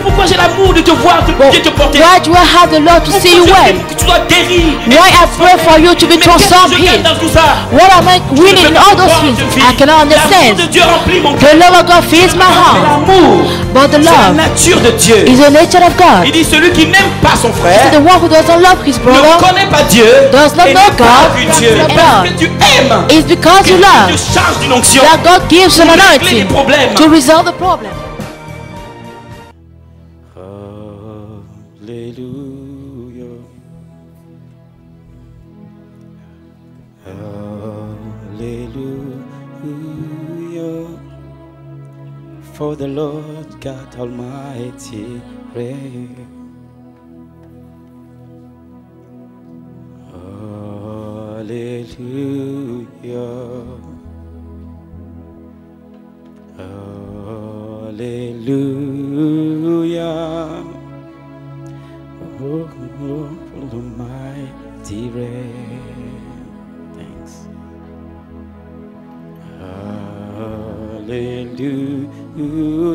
pourquoi j'ai l'amour de te voir, de bien te porter? Why do I have the Lord to see you well? Que tu sois guéri. Why I pray for you to be transformed here? What am I winning in all those things? I cannot understand. The love of God fills my heart. But the love de Dieu. is the nature of God. Il dit celui qui n'aime pas son frère The one who doesn't love his ne brother connaît pas Dieu does not et know n'a pas God vu Dieu. at Parce all. que tu aimes It's because que you Dieu love te charge d'une onction that God gives an pour régler les anointing problèmes. to resolve the problem. Alléluia. Hallelujah. For the Lord God Almighty reigns. Hallelujah. Hallelujah. Oh, for the mighty reign. Thanks.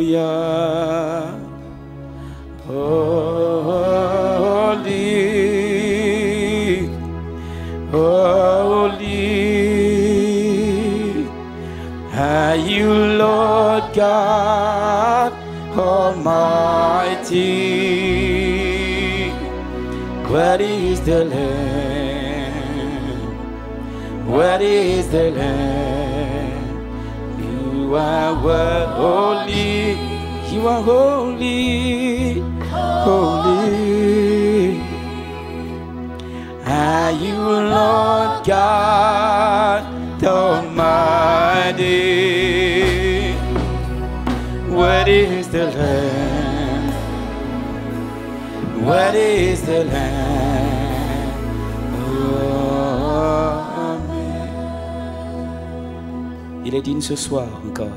Hallelujah. Holy, holy are you, Lord God Almighty. Where is the Lamb? Where is the Lamb? You are holy. You are holy, holy. Are you, Lord God Almighty? Where is the Lamb? Where is the Lamb? Oh, amen. Il est digne ce soir encore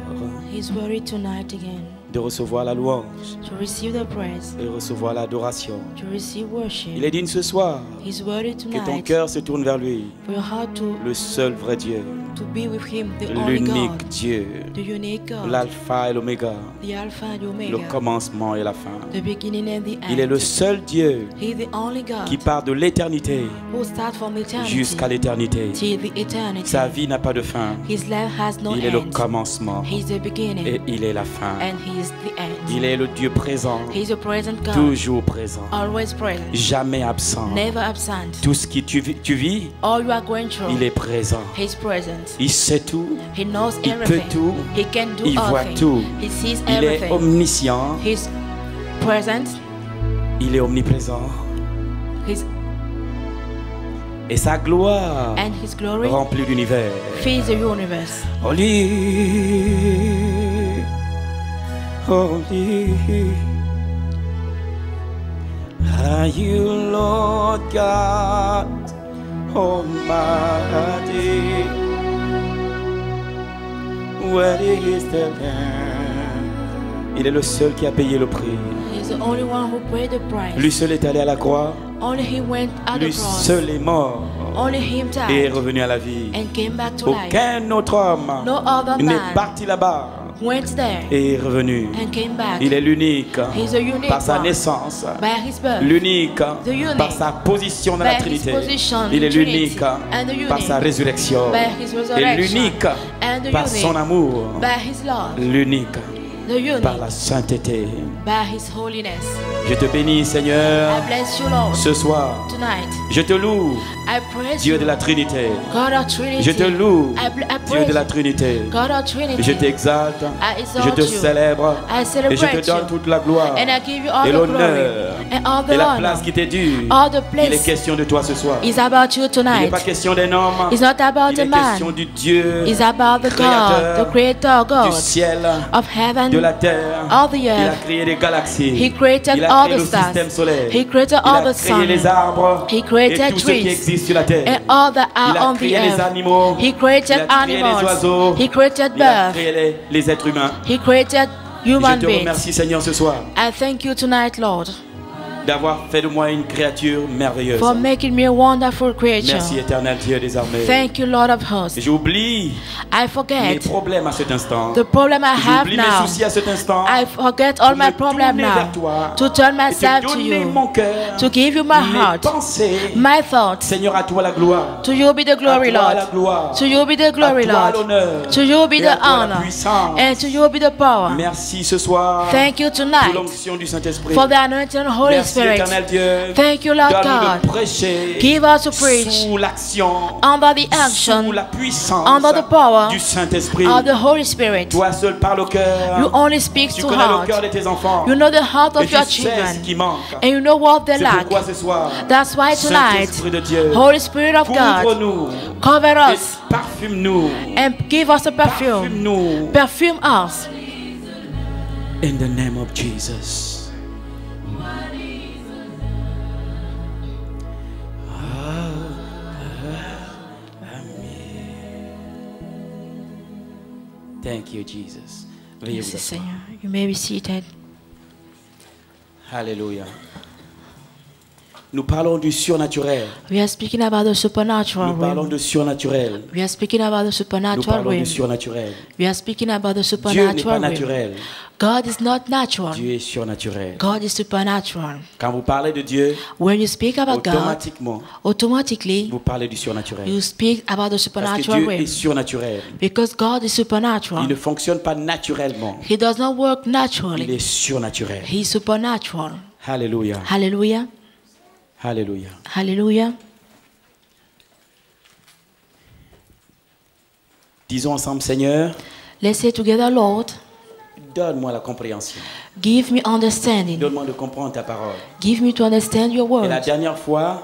He's worthy tonight again de recevoir la louange, to receive the praise, de recevoir l'adoration. to receive worship. Il est digne ce soir He's worthy que ton tonight cœur se tourne vers lui, for your heart le seul vrai Dieu, to be with Him, the only l'unique God, Dieu, the unique God, l'alpha et l'oméga, the Alpha and the le Omega, commencement et la fin. the beginning and the Il est end. le seul Dieu He's the only God qui part de l'éternité who starts from eternity jusqu'à l'éternité. till the eternity. Sa vie n'a pas de fin. His life has no Il est le end. commencement He's the beginning et il est la fin. and He is the end. Il est le Dieu présent, He's a present God, toujours présent, always present, jamais absent. never absent. Tout ce que tu vis, All you are going through, il est présent. He's present. Il sait tout, He knows il peut everything. tout, He can do il all voit things. tout. He sees Il est everything. omniscient, He's present. il est omniprésent. His Et sa gloire and His glory remplit l'univers. fills the universe. Holy, holy are you, Lord God Almighty. Where is the Lamb? Il est le seul qui a payé le prix. He's the only one who paid the price. Lui seul est allé à la croix. Only He went at the Lui cross. seul est mort Only Him et est died revenu à la vie. and came back to life. Aucun autre homme No other n'est man parti là-bas went there et est revenu. and came back. Il est l'unique He's a unique par sa one. naissance, By His birth, l'unique The unique. par sa position dans By la his Trinité. position Il est in Trinity. l'unique And the unique. par sa résurrection. By His Et resurrection. l'unique And the par unique. son amour. By His love. L'unique The unique. par la sainteté. By His holiness. Je te bénis, Seigneur, I bless you, Lord, ce soir. tonight. Je te loue, I praise Dieu you, de la Trinité. God of Trinity. Je te loue, I Dieu praise de la you, Trinité. God of Trinity. Je t'exalte, I exalt je te you. célèbre I et celebrate je te donne you. toute la gloire And I give you all et the glory l'honneur and all the et la honor. place qui t'est due. All the Il est place question de toi ce soir. is about you Il n'est tonight. pas question d'un homme. It's not about Il a est man. question du Dieu It's about the God, créateur the Creator du God ciel, of heaven, de la terre. all the Il a earth. créé les galaxies. He created Il a all créé the le stars. système solaire. He created Il all a the créé sun. les arbres He created et tout ce qui trees existe sur la terre. and all that Il are a on the créé les earth. animaux. He created Il a créé les animals. oiseaux. He created Il a birds. créé les êtres humains. He created Je human te beings. remercie, Seigneur, ce soir. I thank you tonight, Lord, d'avoir fait de moi une créature merveilleuse. for making me a wonderful creature. Merci éternel Dieu des armées. Thank you, Lord of hosts. J'oublie I mes forget problèmes à cet instant. the problem I have J'oublie mes now. soucis à cet instant. I forget all my problems now. To turn myself to you. Mon cœur, To give you my mes heart, pensées. my thoughts. Seigneur, à toi la gloire. To you be the glory, À toi la Lord. gloire. To you be the glory, À toi Lord. l'honneur. To you be Et à the toi la honor. puissance. And to you be the power. Merci ce soir. Thank you Pour tonight l'onction du Saint-Esprit. for the anointing of the Holy Merci Spirit. éternel Dieu. Thank you, Lord Donne-nous God. de prêcher Give us to preach sous l'action, under the action sous la puissance under the power du Saint-Esprit. of the Holy Spirit. Toi seul parle au cœur. You only speak Tu to connais le heart. cœur de tes enfants. You know the heart Et of tu your sais ce children. qui manque. And you know what they C'est lack. pourquoi ce soir, That's why tonight, Saint-Esprit de Dieu, Holy Spirit of God, couvre-nous cover et us parfume-nous. and give us a perfume. Parfume-nous. Perfume us. In the name of Jesus. Thank you, Jesus. Veuillez vous Merci, asseoir. Seigneur. You may be seated. Alléluia. Nous parlons du surnaturel. We are speaking about the supernatural Nous parlons realm. de surnaturel. We are speaking about the Nous supernatural parlons du realm. surnaturel. We are speaking about the Dieu n'est pas supernatural realm. naturel. God is not natural. Dieu est surnaturel. God is supernatural. Quand vous parlez de Dieu, When you speak about God, automatiquement, automatically vous parlez du surnaturel. you speak about the Parce que supernatural Dieu est realm. surnaturel. Because God is Il supernatural. ne fonctionne pas naturellement. He does not work Il naturally. est surnaturel. He is supernatural. Alléluia. Hallelujah. Alléluia. Hallelujah. Disons ensemble, Seigneur, Let's say together, Lord, donne-moi la compréhension. give me understanding. Donne-moi de comprendre ta parole. Give me to understand your Et la word. dernière fois,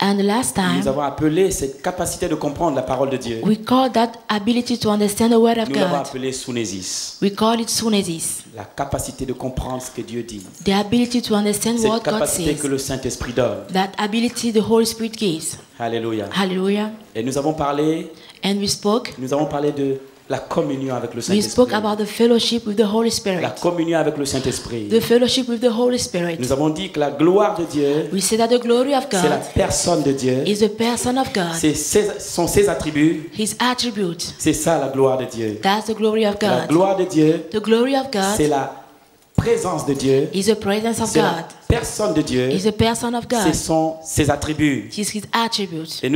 And the last nous time, avons appelé cette capacité de comprendre la parole de Dieu. we call that ability to understand the word of Nous l'avons God. appelé sunésis. We call it sunesis. La capacité de comprendre ce que Dieu dit. The ability to understand Cette what God capacité que says. le Saint-Esprit donne. That ability the Holy Spirit gives. Alléluia. Hallelujah. Et nous avons parlé And we spoke de la communion avec le We spoke Saint-Esprit. about the fellowship with the Holy La Spirit. communion avec le Saint-Esprit. The fellowship with the Holy Spirit. Nous avons dit que la gloire de Dieu, We say that the glory of c'est la God personne de Dieu. is the person of God. Sont ses attributs. His attributes. C'est ça la gloire de Dieu. That's the glory of La God. gloire de Dieu, The glory of c'est God la présence de Dieu. is the presence of C'est la God. personne de Dieu. Is the person of God. Ce sont ses attributs. Is his attributes. Et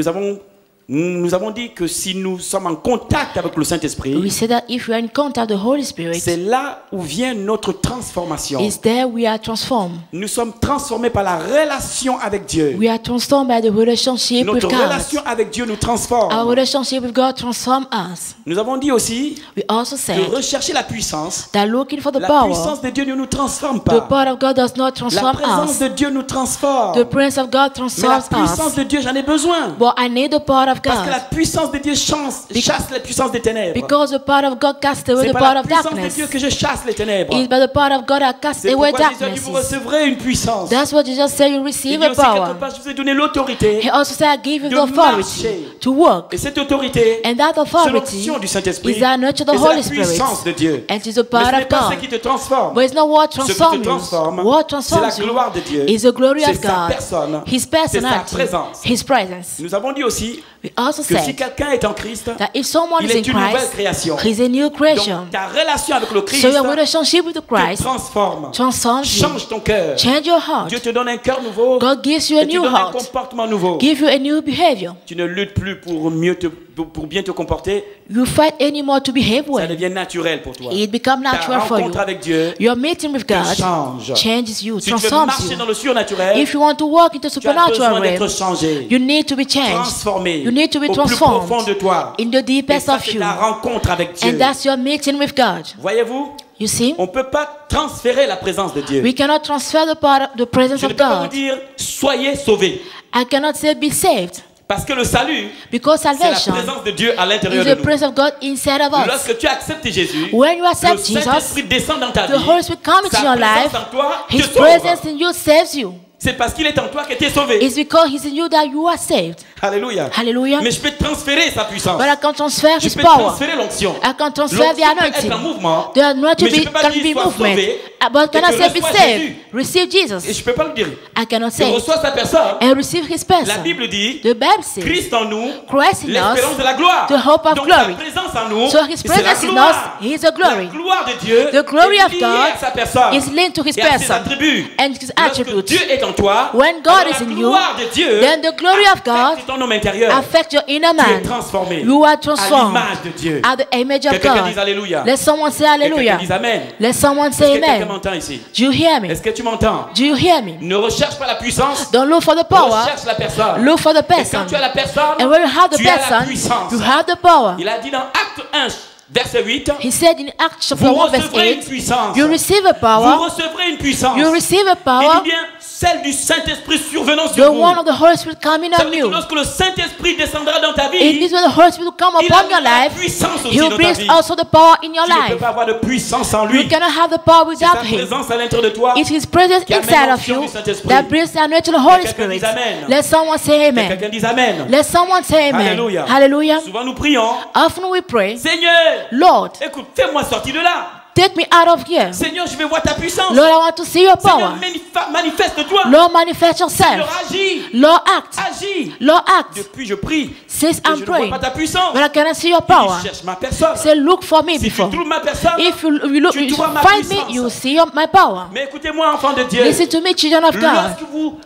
nous avons dit que si nous sommes en contact avec le We Saint-Esprit, say that if we are in contact with the Holy Spirit, c'est là où vient notre transformation. it's there we are transformed. Nous sommes transformés par la relation avec Dieu. We are transformed by the relationship with Notre God. relation avec Dieu nous transforme. Our relationship with God transforms us. Nous avons dit aussi We also que said rechercher la puissance, that looking for the la power, puissance de Dieu ne nous transforme the pas. power of God does not La transform présence us. de Dieu nous transforme. The presence of God Mais la transforms puissance us. de Dieu, j'en ai besoin. But I need the power of Parce que la God. puissance de Dieu chasse la puissance des ténèbres. Because the power of God casts away C'est the par power la of puissance de darkness. Dieu que je chasse les ténèbres. It's by the power of God that casts C'est away pourquoi Jésus a dit, darkness. vous recevrez une puissance. That's what Jesus said, you Il receive dit a aussi quelque power. part, je vous ai donné l'autorité. He also said, I give you de the authority marcher. to work. Et cette autorité, And that c'est authority l'onction du Saint-Esprit. is the nature of the Et c'est Holy la Spirit. puissance de Dieu. And it is the Mais power ce n'est of pas ce God. qui te transforme. But it's not what Ce qui te transforms transforme, you. What c'est transforms la gloire de Dieu. you is the glory C'est of sa God, personne. His C'est sa personality, présence. His presence. Nous avons dit aussi We also que si said quelqu'un est en Christ, that if someone il is in est une nouvelle Christ, création. he's a new creation. Donc ta relation avec le Christ So your relationship with te Christ transforme. transforms you. Change ton cœur. Change your heart. Dieu te donne un cœur nouveau. God gives you a Et tu new donnes un heart. comportement nouveau. Give you a new behavior. Tu ne luttes plus pour bien te comporter. You fight anymore to behave Ça well. devient naturel pour toi. It becomes Ta natural for you. rencontre avec Dieu Your meeting with God change. changes you, Si tu veux transforms marcher you. dans le surnaturel, If you want to walk into tu as supernatural besoin d'être realm, changé, you need to be changed. transformé You need to be au plus transformed profond de toi. in the Et deepest ça, of c'est you. ta rencontre avec Dieu. And that's your meeting with God. Voyez-vous, You see, on ne peut pas transférer la présence de Dieu. we cannot transfer the presence Je ne of peux pas vous God. dire, soyez sauvés. I cannot say be saved, Parce que le salut, because c'est la salvation présence de Dieu à l'intérieur is de the nous. presence of God inside of us. Lorsque tu acceptes Jésus, When you le accept Jesus, Saint-Esprit descend dans ta the vie. Holy Spirit comes into Sa your présence life. en toi te His sauve. presence in you saves you. C'est parce qu'il est en toi que tu es sauvé. It's because He's in you that you are saved. Alléluia. Hallelujah. Mais je peux transférer sa puissance. But I can transfer Je His peux power. transférer l'onction. I can transfer the L'onction peut anointing. être en mouvement. The anointing Mais je peux pas can dire be sois movement. sauvé. But cannot que say be reçois saved. Jésus. Receive Jesus. Et je ne peux pas le dire. I cannot Tu say it. reçois sa personne. And receive his La person. Bible dit The Bible says Christ en nous, Christ in l'espérance us, de la gloire. the hope of Donc glory. sa présence en nous, So his c'est la presence in us gloire. is a glory. La gloire de Dieu The glory est of liée God à sa personne is linked to his et à ses person attributs. and his Lorsque attributes. Dieu est en toi, When God alors is in la you, gloire de Dieu then the glory of God affecte ton homme intérieur. affect your inner Tu es man. transformé You are à transformed l'image de Dieu. at the image of Quelqu'un dise God. Alléluia. Let someone say Quelqu'un hallelujah. dise Amen. Let someone Est-ce say que quelqu'un amen. m'entend ici? Do you hear me? Est-ce que tu m'entends? Do you hear me? Ne recherche pas la puissance. Don't look for the power. Recherche la personne. Look for the Et quand person. tu as la personne, And when you have the tu as la person, puissance. you have the power. Il a dit dans Acte 1, verset 8, He said in Acts chapter vous 1 verse recevrez une 8, puissance. you receive a Vous power. recevrez une puissance. You receive a Il power. dit bien celle du Saint-Esprit survenant The sur vous. one of the Holy Spirit coming Ça on veut dire que you. lorsque le Saint-Esprit descendra dans ta It vie, means when the Holy Spirit will come il upon your a la life, puissance aussi He dans will ta bring vie. also the power in your Tu ne peux life. pas avoir de puissance en You lui. cannot have the power C'est sa without Him. présence à l'intérieur de toi. It's His presence qui amène inside of l'onction you du Saint-Esprit. that brings the anointing of the Holy Quelqu'un Spirit. dise Amen. Let someone say amen. Quelqu'un dise Amen. Let someone say amen. Alléluia. Hallelujah. Souvent nous prions, Often we pray, Seigneur, Lord, écoute, fais-moi sortir de là. take me out of here. Seigneur, je vais voir ta puissance. Lord, I want to see your Seigneur, power. manifeste-toi. Lord, manifest Seigneur, yourself. agis. Lord, act. Agis. Lord, act. Depuis, je prie. Since Et I'm je ne vois praying, pas ta puissance. but I cannot see your Il power. cherche ma personne. Say, look for me Si tu before. trouves ma personne, If you look, tu you trouveras ma find me, puissance. you will see my power. mais écoutez-moi, enfants de Dieu. Listen to me, children of God. Lorsque vous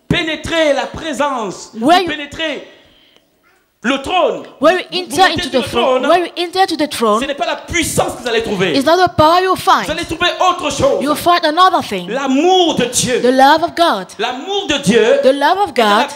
pénétrez la présence, Where vous you- pénétrez le trône, When you vous enter montez into sur the le throne, when you enter into the ce throne, n'est pas la puissance que vous allez trouver. it's not the power you Vous find. allez trouver autre chose. You find another thing. L'amour de Dieu. The love of God. L'amour de Dieu. The love of God.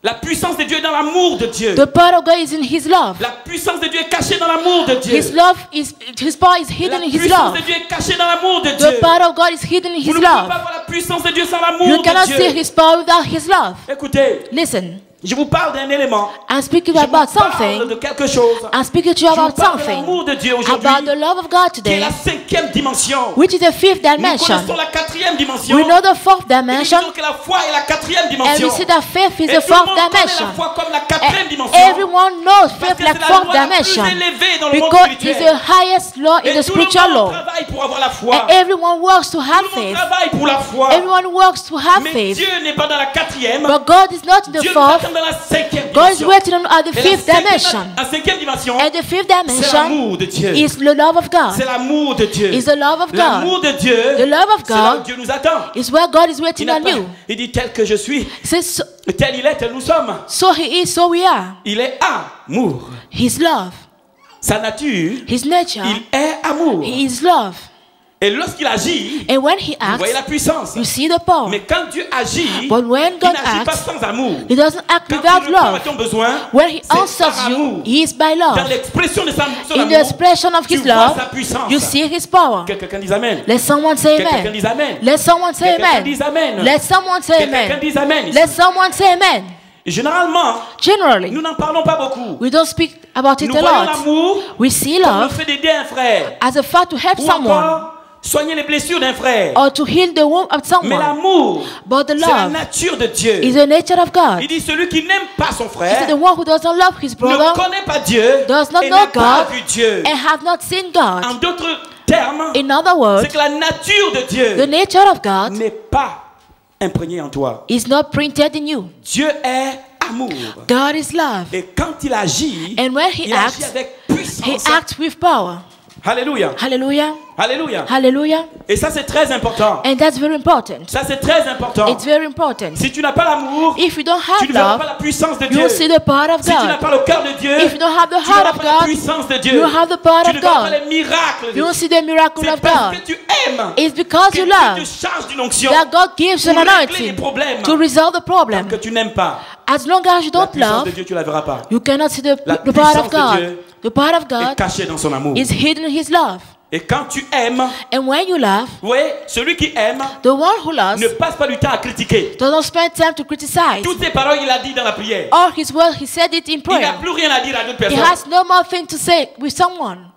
La puissance de Dieu est dans l'amour de Dieu. The power of God is in His love. La puissance de Dieu est cachée dans l'amour de Dieu. His love is, His power is La hidden in His puissance love. de Dieu est cachée dans l'amour de The Dieu. power of God is hidden in Vous His ne pouvez pas love. voir la puissance de Dieu sans l'amour You de cannot see Dieu. His power without His love. Écoutez, Listen, je vous parle d'un élément. I'm speaking Je vous about parle something. de quelque chose. I'm speaking to you Je vous about parle de something. l'amour de Dieu aujourd'hui, About the love of God qui est today, la 5e dimension. which is the fifth Nous dimension. connaissons la 4e dimension. We know the fourth Et nous dimension, disons que la foi est la 4e and dimension. we see that faith is Et the tout le fourth monde connaît dimension. la foi comme la 4e dimension. Everyone knows Parce faith que like c'est la fourth loi la plus dimension élevée dans le monde because it's spirituel. the highest law in Et the tout le spiritual monde law. travaille pour avoir la foi. And everyone works to have Tout le monde faith. travaille pour la foi. Everyone works to have Mais faith. Dieu n'est pas dans la 4e. But God is not in the Dieu nous fourth. attend dans la 5e God is dimension. waiting on at the Et fifth dimension. la 5e dimension, And the fifth c'est dimension l'amour de Dieu. is the love of God. C'est l'amour de Dieu. Is the love of God. L'amour de Dieu, The love of c'est là où God Dieu nous attend. is where God is Il, waiting n'a on pas- you. il dit tel que je suis, Says so, tel il est, tel nous sommes. so He is, so we are. Il est amour. His love, Sa nature, His nature, il est amour. He is love. Et lorsqu'il agit, And when He vous voyez la acts, puissance. you see the power. Mais quand Dieu agit, But when il God n'agit pas acts, sans amour. He doesn't act Quand without il répond à love. ton besoin, When He c'est par answers you, amour. He is by Dans love. l'expression de son In amour, the expression of tu His vois love, sa puissance. you see His power. Quelqu'un dise Amen. Let someone say Quelqu'un amen. dise Amen. Let someone say Quelqu'un amen. dise Amen. Let someone say Quelqu'un amen. dise Amen. ici. Let someone say amen. Et généralement, Generally, nous n'en parlons pas beaucoup. we don't speak about it Nous a voyons lot. l'amour We see comme le love fait d'aider un frère. as a fact to help Ou someone encore soigner les blessures d'un frère. or to heal the wound of Mais someone. l'amour, But the c'est la love nature de Dieu. is the nature of God. Il dit celui qui n'aime pas son He frère said the one who doesn't love his ne brother connaît pas Dieu does not et know n'a pas God vu Dieu. and have not seen En God. d'autres termes, In other c'est words, que la nature de the Dieu nature of God n'est pas imprégnée en toi. is not printed in you. Dieu est amour. God is love. Et quand il agit, And when He il agit acts, avec He puissance. acts with power. Alléluia. Hallelujah. Alléluia. Hallelujah. Et ça, c'est très important. And that's very important. Ça, c'est très important. It's very important. Si tu n'as pas l'amour, If you don't tu have ne verras love, pas la puissance de you Dieu. will see the power of Si tu n'as God. pas le cœur de Dieu, If you don't have the tu ne verras heart of pas la God, puissance de Dieu. you will have the power Tu of ne verras pas God. les miracles de You will Dieu. see the miracle C'est of parce God. que tu aimes It's because que you Dieu love te charge d'une onction that God gives you pour an régler les anointing problèmes to resolve the problem. que tu n'aimes pas. As long as you La don't puissance love, de Dieu, tu ne la verras pas. you cannot see the La power of puissance de God. Dieu The power of Est God caché dans son amour. is hidden in His love. Et quand tu aimes, And when you love, vous voyez, celui qui aime the one who loves ne passe pas du temps à critiquer. doesn't spend time to criticize. Toutes ces paroles, il a dit dans la prière. All His word, He said it in Il n'a prayer. plus rien à dire à d'autres He personnes. has no more thing to say with someone.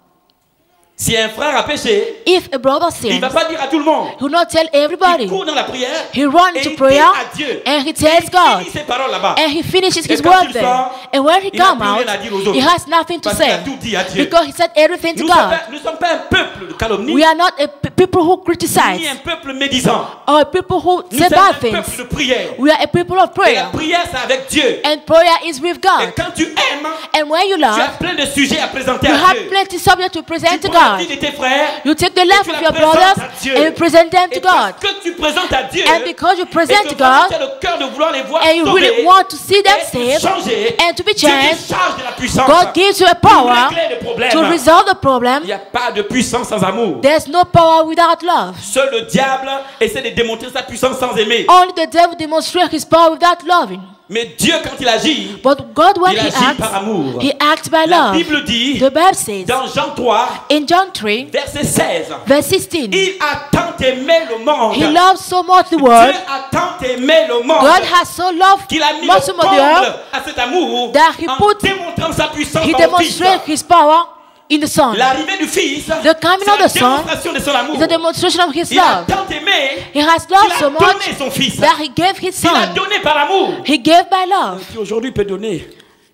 Si un frère a péché, If a brother il ne sins, va pas dire à tout le monde. he will not tell Il everybody. court dans la prière He runs et to il dit prayer à Dieu. and he Et tells il God. finit ses paroles là-bas. And he finishes Et his quand word il there. sort, And when he il n'a comes plus out, rien à dire aux autres. he has nothing to Parce qu'il a say. tout dit à Dieu. Because he said everything to Nous God. ne sommes pas un peuple peuple de calomnie, We are not a people who ni criticize un peuple médisant. or a people who Nous say sommes bad un things. peuple de prière. We are a people of Et la prayer. prière, c'est avec Dieu. And prayer is with Et God. quand tu aimes, And when you tu as love, plein de sujets à présenter you à have Dieu. plenty subject to present Tu to prends la God. vie de tes frères, You take the et life tu of la your présentes brothers à Dieu. and you present them Et to God. parce que tu présentes à Dieu, And because you et present que to vraiment tu as God, le cœur de vouloir les voir and you sauvés, really want to see them et saved changer, and to be Dieu te changed, charge de la puissance God gives you a pour power régler les problèmes. to resolve the Il problem. n'y a pas de puissance sans amour. There's no power without love. Seul le diable essaie de démontrer sa puissance sans aimer. Only the devil demonstrates his power without loving. Mais Dieu, quand il agit, But God, when il He agit par acts, amour. He acts by La love. Bible dit, The Bible says dans Jean 3, in John 3, verset 16, verse 16, il a tant aimé le monde. He loves so much the Dieu world. a tant aimé le monde God has so loved qu'il a mis much le of the comble earth à cet amour that He en put- démontrant sa puissance He par le Fils. demonstrates His power in the Son. L'arrivée du Fils, The coming c'est of la the Son démonstration de son amour. is a demonstration of His Il a love. tant aimé He has qu'il loved a so donné much son Fils. that He gave His Il a Son. donné par amour. He gave by love. Qui aujourd'hui peut donner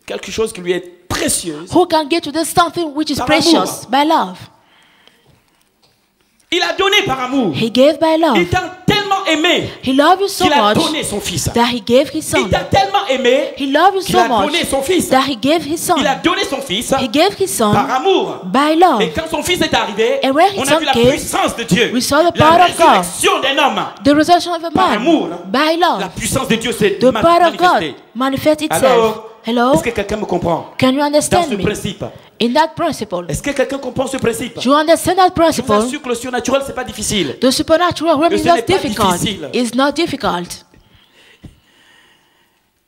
quelque chose qui lui est précieux. Who can get to this something which is Par precious? amour. By love. Il a donné par amour. He gave by Il love. t'a tellement aimé He loved you so qu'il a much donné son Fils. that He gave His Il Son. t'a tellement aimé He loved you qu'il so a donné much son Fils. that He gave His Son. Il a donné son Fils He gave His par Son amour. by love. Et quand son Fils est arrivé, And when his on a son vu la came, puissance de Dieu. we saw the La power of God. résurrection d'un homme. The resurrection of a Par amour. man by La love. puissance de Dieu s'est The power of God manifestée. manifests itself. Alors, Hello? est-ce que quelqu'un me comprend Can you dans understand ce me? principe? In that principle. Est-ce que quelqu'un comprend ce principe? Do you understand that Je vous principle? assure que le surnaturel, c'est pas difficile. The supernatural realm Ce is n'est not pas difficult. difficile. It's not difficult.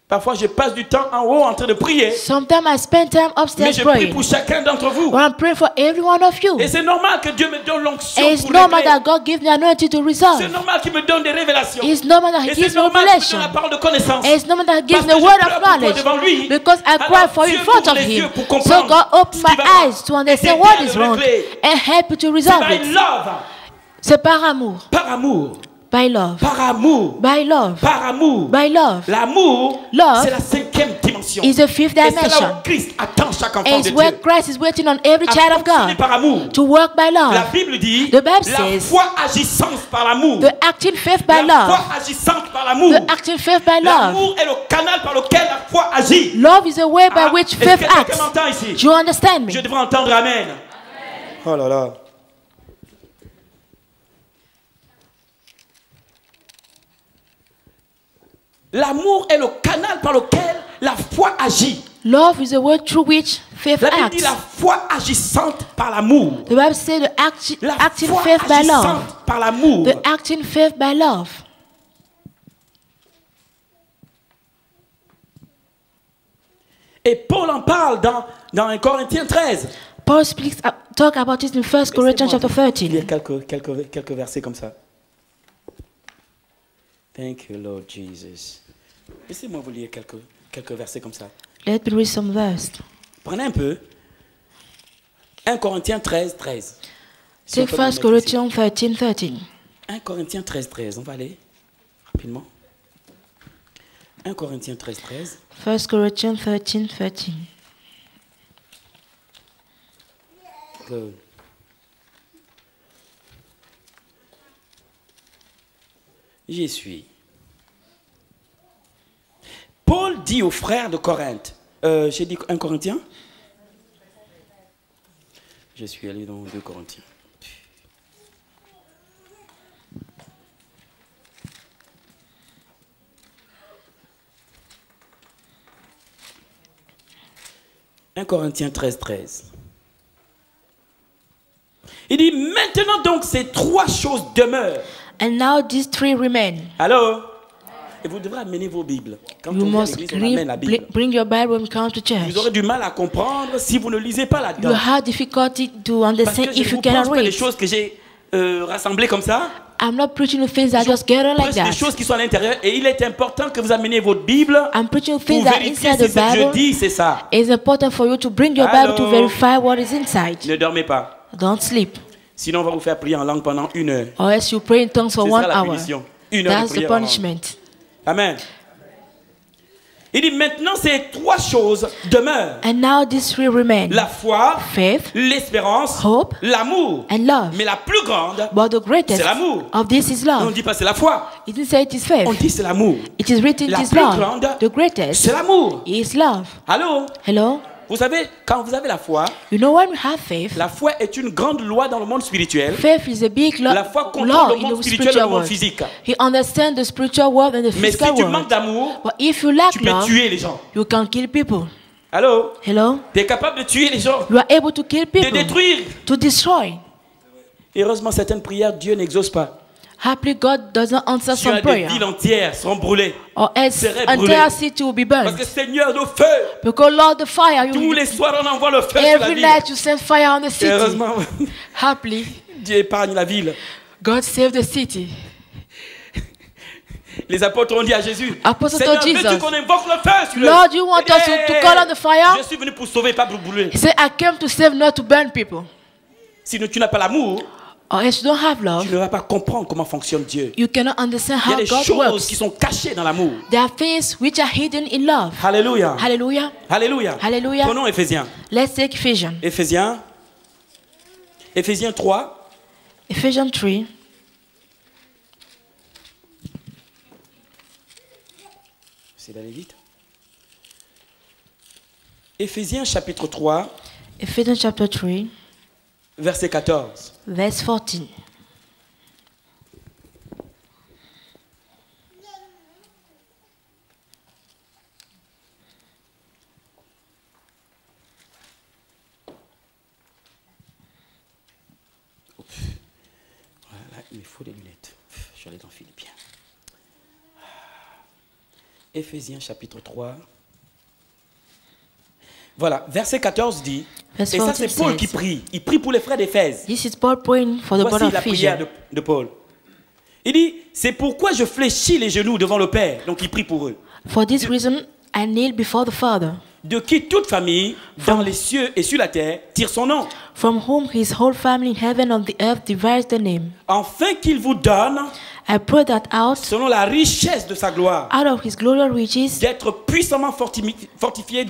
Parfois, je passe du temps en haut en train de prier, Sometimes I spend time mais upstairs je prie praying. pour chacun d'entre vous. But I'm praying for every one of you. Et c'est normal que Dieu me donne l'onction And it's pour normal régler. that God gives me anointing to resolve. C'est normal qu'il me donne des révélations. It's normal that He Et gives c'est me normal qu'il me revelation. donne la parole de connaissance. And it's normal that He gives Parce me que the je word pleure of pour toi knowledge. devant lui. Because I cry Alors, for you in Dieu front ouvre of les yeux Him. pour So comprendre God opened ce qui my va pas. eyes to understand Et what t'aider is à le wrong régler. and help you to C'est resolve by it. love. C'est par amour. Par amour. By love. Par amour. By love. Par amour. By love. L'amour, Love c'est la 5e dimension. is the fifth Et c'est là dimension. où Christ attend chaque enfant And de it's where Dieu. Christ is waiting on every À child of fonctionner God par amour. to work by La love. Bible dit The Bible la says, foi agissante par l'amour. The acting faith by La love. foi agissante par l'amour. The acting faith by love. L'amour est le canal par lequel la foi agit. Love is the way by Ah, which est-ce que faith quelqu'un acts. m'entend ici? Do you understand me? Je devrais entendre Amen. Oh là là. L'amour est le canal par lequel la foi agit. Love is the way through which faith La Bible dit acts. la foi agissante par l'amour. The Bible says the La acting foi faith by love. agissante par l'amour. The acting faith by love. Et Paul en parle dans 1 Corinthiens 13. Paul talk about it in 1 Corinthians chapter Il y a 13. quelques versets comme ça. Thank you, Lord Jesus. Laissez-moi vous lire quelques versets comme ça. Let me read some verse. Prenez un peu. 1 Corinthiens 13, 13. Si on Take peut le 1 mettre Corinthians 13, 13. ici. 1 Corinthiens 13, 13. On va aller rapidement. 1 Corinthiens 13, 13. 1 Corinthians 13, 13. Good. J'y suis. Paul dit aux frères de Corinthe, j'ai dit 1 Corinthiens? Je suis allé dans 2 Corinthiens. « 1 Corinthiens 13, 13. Il dit, maintenant donc ces trois choses demeurent. And now these three remain. Allô? Et vous devrez amener vos Bibles. Quand You on vient à must l'église, on amène la Bible. bring your Bible when you come to Vous church. aurez du mal à comprendre si vous ne lisez pas You là-dedans. have difficulty to Parce understand que je if ne you vous cannot pense pas des read. choses que j'ai rassemblées comme ça. I'm not preaching the things that just get on like Presque des that. choses qui sont à l'intérieur. Et il est important que vous ameniez votre Bible I'm preaching pour things that vérifier inside si the ce que je Bible. dis, c'est ça. It's important for you to bring your Bible to Allô? verify what is inside. Ne dormez pas. Don't sleep. Sinon, on va vous faire prier en langue pendant 1 heure. Or else you pray in tongues for C'est 1 ça la hour. punition. 1 heure de That's the prière en langue. punishment. Amen. Il dit maintenant ces trois choses demeurent. And now these three remain. La foi, Faith, l'espérance, hope, l'amour. and love. Mais la plus grande, But the greatest c'est l'amour. of this is On ne love. dit pas c'est la foi. It didn't say it is faith. On dit c'est l'amour. It is written La it is plus love. grande, The greatest c'est l'amour. is love. Allô? Hello? Vous savez, quand vous avez la foi, You know when we have faith, la foi est une grande loi dans le monde spirituel. faith is a big La foi contrôle law le in monde the spirituel et le spiritual monde world. physique. He understands the spiritual world and the Mais si physical tu manques world. d'amour, But if you lack tu peux love, tuer les gens. you can kill people. Allô? Hello? Tu es capable de tuer les gens, You are able to kill de people, détruire. to destroy. Heureusement, certaines prières, Dieu n'exauce pas. Happily, God doesn't answer Tu as some des prayer. villes entières seront brûlées. Or else, seraient entire brûlées. city will be Parce burned. que Seigneur, le feu, Because Lord, the fire, tous you, les soirs on envoie le feu sur la every ville. night you send fire on the Et city. heureusement, Happily, Dieu épargne la ville. God saved the city. Les apôtres ont dit à Jésus, Apostles Seigneur, told veux-tu Jesus, qu'on invoque le feu sur eux? Lord, you want Il dit, us to call on the fire? Je suis venu pour sauver, pas pour brûler. He said, I came to save, not to burn people. Si tu n'as pas l'amour, Or else you don't have tu love, ne vas pas comprendre comment fonctionne Dieu. you cannot understand Il y a how des God choses works. qui sont cachées dans l'amour. There are things which are hidden in love. Alléluia. Hallelujah. Alléluia. Hallelujah. Prenons Éphésiens. Let's take Ephesians. Éphésiens 3. Ephesians 3. C'est d'aller vite. Éphésiens chapitre 3, Ephesians chapter 3, verset 14. verse 14. Voilà, il me faut des lunettes. Je les enfiler bien. Éphésiens chapitre 3. Voilà, verset 14 dit, Verse et ça 14 c'est Paul says, qui prie. Il prie pour les frères d'Éphèse. This is Paul praying for the Voici brother la of prière Ephesians. de Paul. Il dit, c'est pourquoi je fléchis les genoux devant le Père. Donc il prie pour eux. For this reason, I kneel before the Father, De qui toute famille, dans les cieux et sur la terre, tire son nom. from whom his whole family in heaven and the earth derives the name. Afin qu'il vous donne, I pray that selon la richesse de sa gloire, out of his glorious riches, d'être puissamment fortifié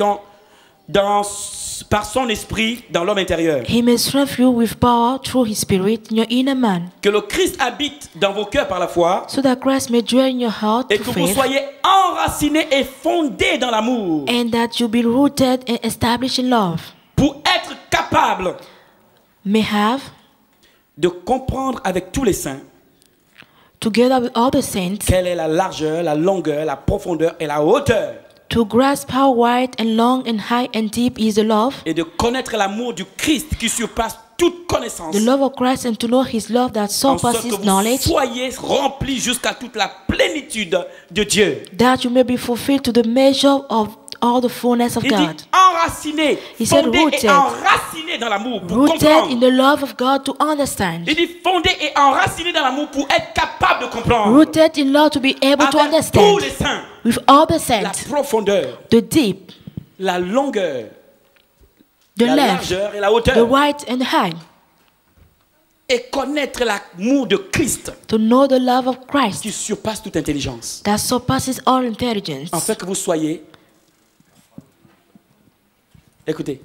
par son esprit dans l'homme intérieur. he may strengthen you with power through his spirit in your inner man, Que le Christ habite dans vos cœurs par la foi so that Christ may dwell in your heart et to que vous faith, soyez enracinés et fondés dans l'amour and that you be rooted and established in love, pour être capable may have, de comprendre avec tous les saints together with all the saints, quelle est la largeur, la longueur, la profondeur et la hauteur, to grasp how wide and long and high and deep is the love, et de connaître l'amour du Christ qui surpasse toute connaissance, the love of Christ, and to know his love that en sorte que surpasses vous knowledge, soyez remplis jusqu'à toute la plénitude de Dieu. that you may be fulfilled to the measure of all the fullness of Il dit God. enraciné, He said fondé rooted. et enraciné dans l'amour pour Rooted comprendre. in the love of God to understand. Il dit fondé et enraciné dans l'amour pour être capable de comprendre. Rooted in love to be able to Avec tous understand. les saints, With all the la saints, profondeur, the deep, la longueur, the la length, largeur et la the hauteur. wide and high. Et connaître l'amour de Christ To know the love of Christ qui surpasse toute intelligence. that surpasses all intelligence. Afin que vous soyez, écoutez,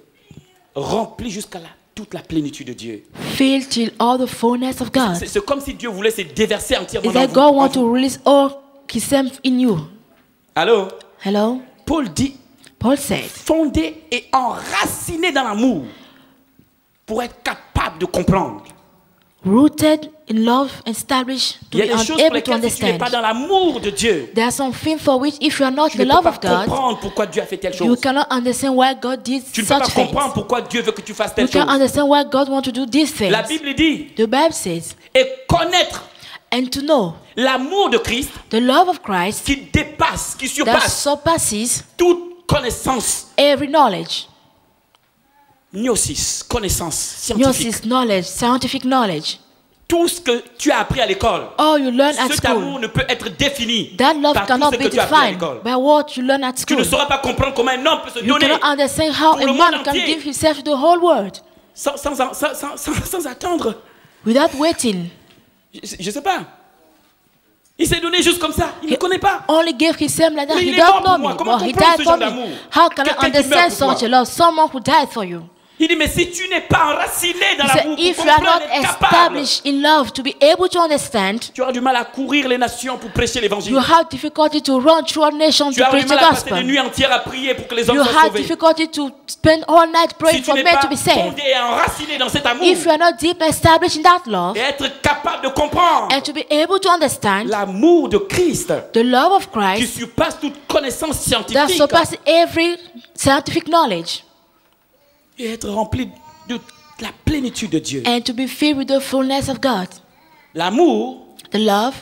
remplis jusqu'à toute la plénitude de Dieu. Filled till all the fullness of God. C'est comme si Dieu voulait se déverser entièrement It's dans like vous. God en wants vous. to release all himself in you. Allô? Hello? Paul dit, Paul said, fondé et enraciné dans l'amour pour être capable de comprendre. rooted in love, established to Il y a be des choses pour able to lesquelles si tu n'es understand. pas dans l'amour de Dieu, There are some things for which if you are not tu the ne peux love pas of God, comprendre pourquoi Dieu a fait telle you chose. cannot understand why God did Tu ne peux pas such things. comprendre pourquoi Dieu veut que tu fasses You telle chose. can't understand why God wants to do these things. La Bible dit, The Bible says, et connaître and to know l'amour de Christ the love of Christ qui dépasse, qui that surpasse surpasses toute connaissance. every knowledge. Gnosis, connaissance scientifique. Gnosis knowledge, scientific knowledge. Tout ce que tu as appris à l'école, All you learn at cet amour school. ne peut être défini That love par tout cannot ce be que tu as appris à defined l'école. by what you learn at Tu school. ne sauras pas comprendre comment un homme peut se You donner cannot understand how pour a le man monde can entier. give himself to the whole world sans attendre. without waiting. Je ne sais pas. Il s'est donné juste comme ça. Il ne connaît pas. Only gave himself like that. Mais He il est don't mort know pour moi. me, Comment but he comprendre died ce for genre me. d'amour? How can I Quelqu'un qui understand meurt pour such a moi. love? Someone who died for you. Il dit, mais si tu n'es pas enraciné dans He said, l'amour, if pour you are comprendre, not être capable, established in love to be able to understand, tu auras du mal à courir les nations pour prêcher l'évangile. you have difficulty to run through a nation Tu to auras preach du the mal à passer des gospel. nuits entières à prier pour que les hommes You soient have sauvés. difficulty to spend all night praying Si tu for n'es men pas to be saved. fondé et enraciné dans cet amour, If you are not deep established in that love et être capable de comprendre and to be able to understand l'amour de Christ the love of qui Christ surpasse toute connaissance that scientifique surpasses every scientific knowledge et être rempli de la plénitude de Dieu. and to be filled with the fullness of God. L'amour, The love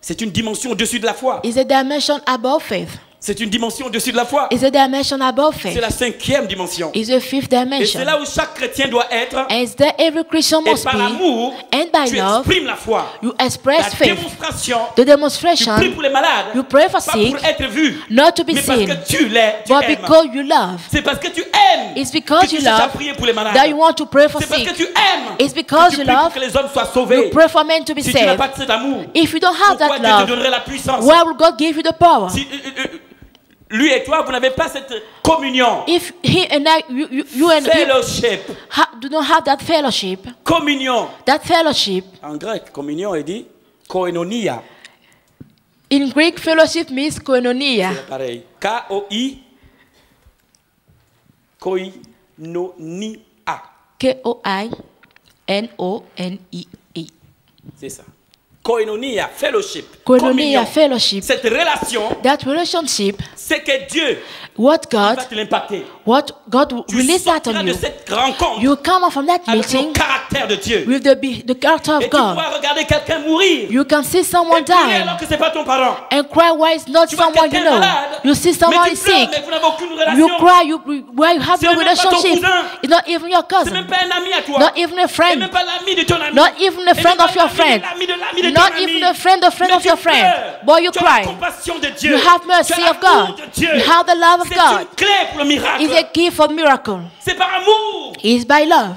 c'est une dimension au-dessus de la foi. is a dimension above faith. C'est une dimension au-dessus de la foi. Is a dimension above C'est faith. la 5e dimension. Is a fifth Et c'est dimension. là où chaque chrétien doit être. And it's there every Christian Et must par be. l'amour, And by tu love, exprimes la foi. you La express faith. démonstration, The tu demonstration, pries pour les malades. you pray for Pas sick, pour être vu, not to be mais parce seen, que tu l'es, tu but aimes. because you love. C'est parce que tu aimes It's because que tu you cherches à love prier pour les malades. that you want to pray for C'est parce que sick. tu aimes It's because que tu you pries love, pour que les hommes soient You sauvés. pray for men to be Si tu n'as saved. pas de cet amour, If you don't have pourquoi that Dieu te love, donnerait la puissance? why will God give you the power? Si, lui et toi, vous n'avez pas cette communion, If he and I, you and him fellowship, do not have that fellowship, communion. En grec, communion est dit koinonia. in Greek, fellowship means koinonia. C'est pareil. K-O-I, koinonia. K-O-I-N-O-N-E-E. C'est ça. Koinonia, fellowship. Koinonia, communion. fellowship. Cette relation, That relationship, c'est que Dieu what va God, te l'impacter. what God will Tu release that sortiras on de you. cette rencontre You come out from that avec le meeting caractère de Dieu. with the character Et of tu God. pourras regarder quelqu'un mourir You can see et someone pleurer dying alors que c'est pas ton parent. and cry why it's not Tu vois someone you quelqu'un know. malade, You see mais someone tu is pleures, sick. mais vous n'avez aucune You relation. cry, why you have C'est no même pas ton relationship. cousin. It's not even your C'est cousin. même pas un ami à toi. Not even a Et friend. même pas l'ami de ton ami. Not even a Et friend même of pas your l'ami friend. de l'ami de l'ami de ton Not ami. even a friend of Mais tu your friend. pleures. Boy, you Tu as la cry. compassion de Dieu. You have mercy Tu as of l'amour God. de Dieu. You have the love of C'est God. une clé pour le miracle. It's a key for miracle. C'est par amour. It's by love.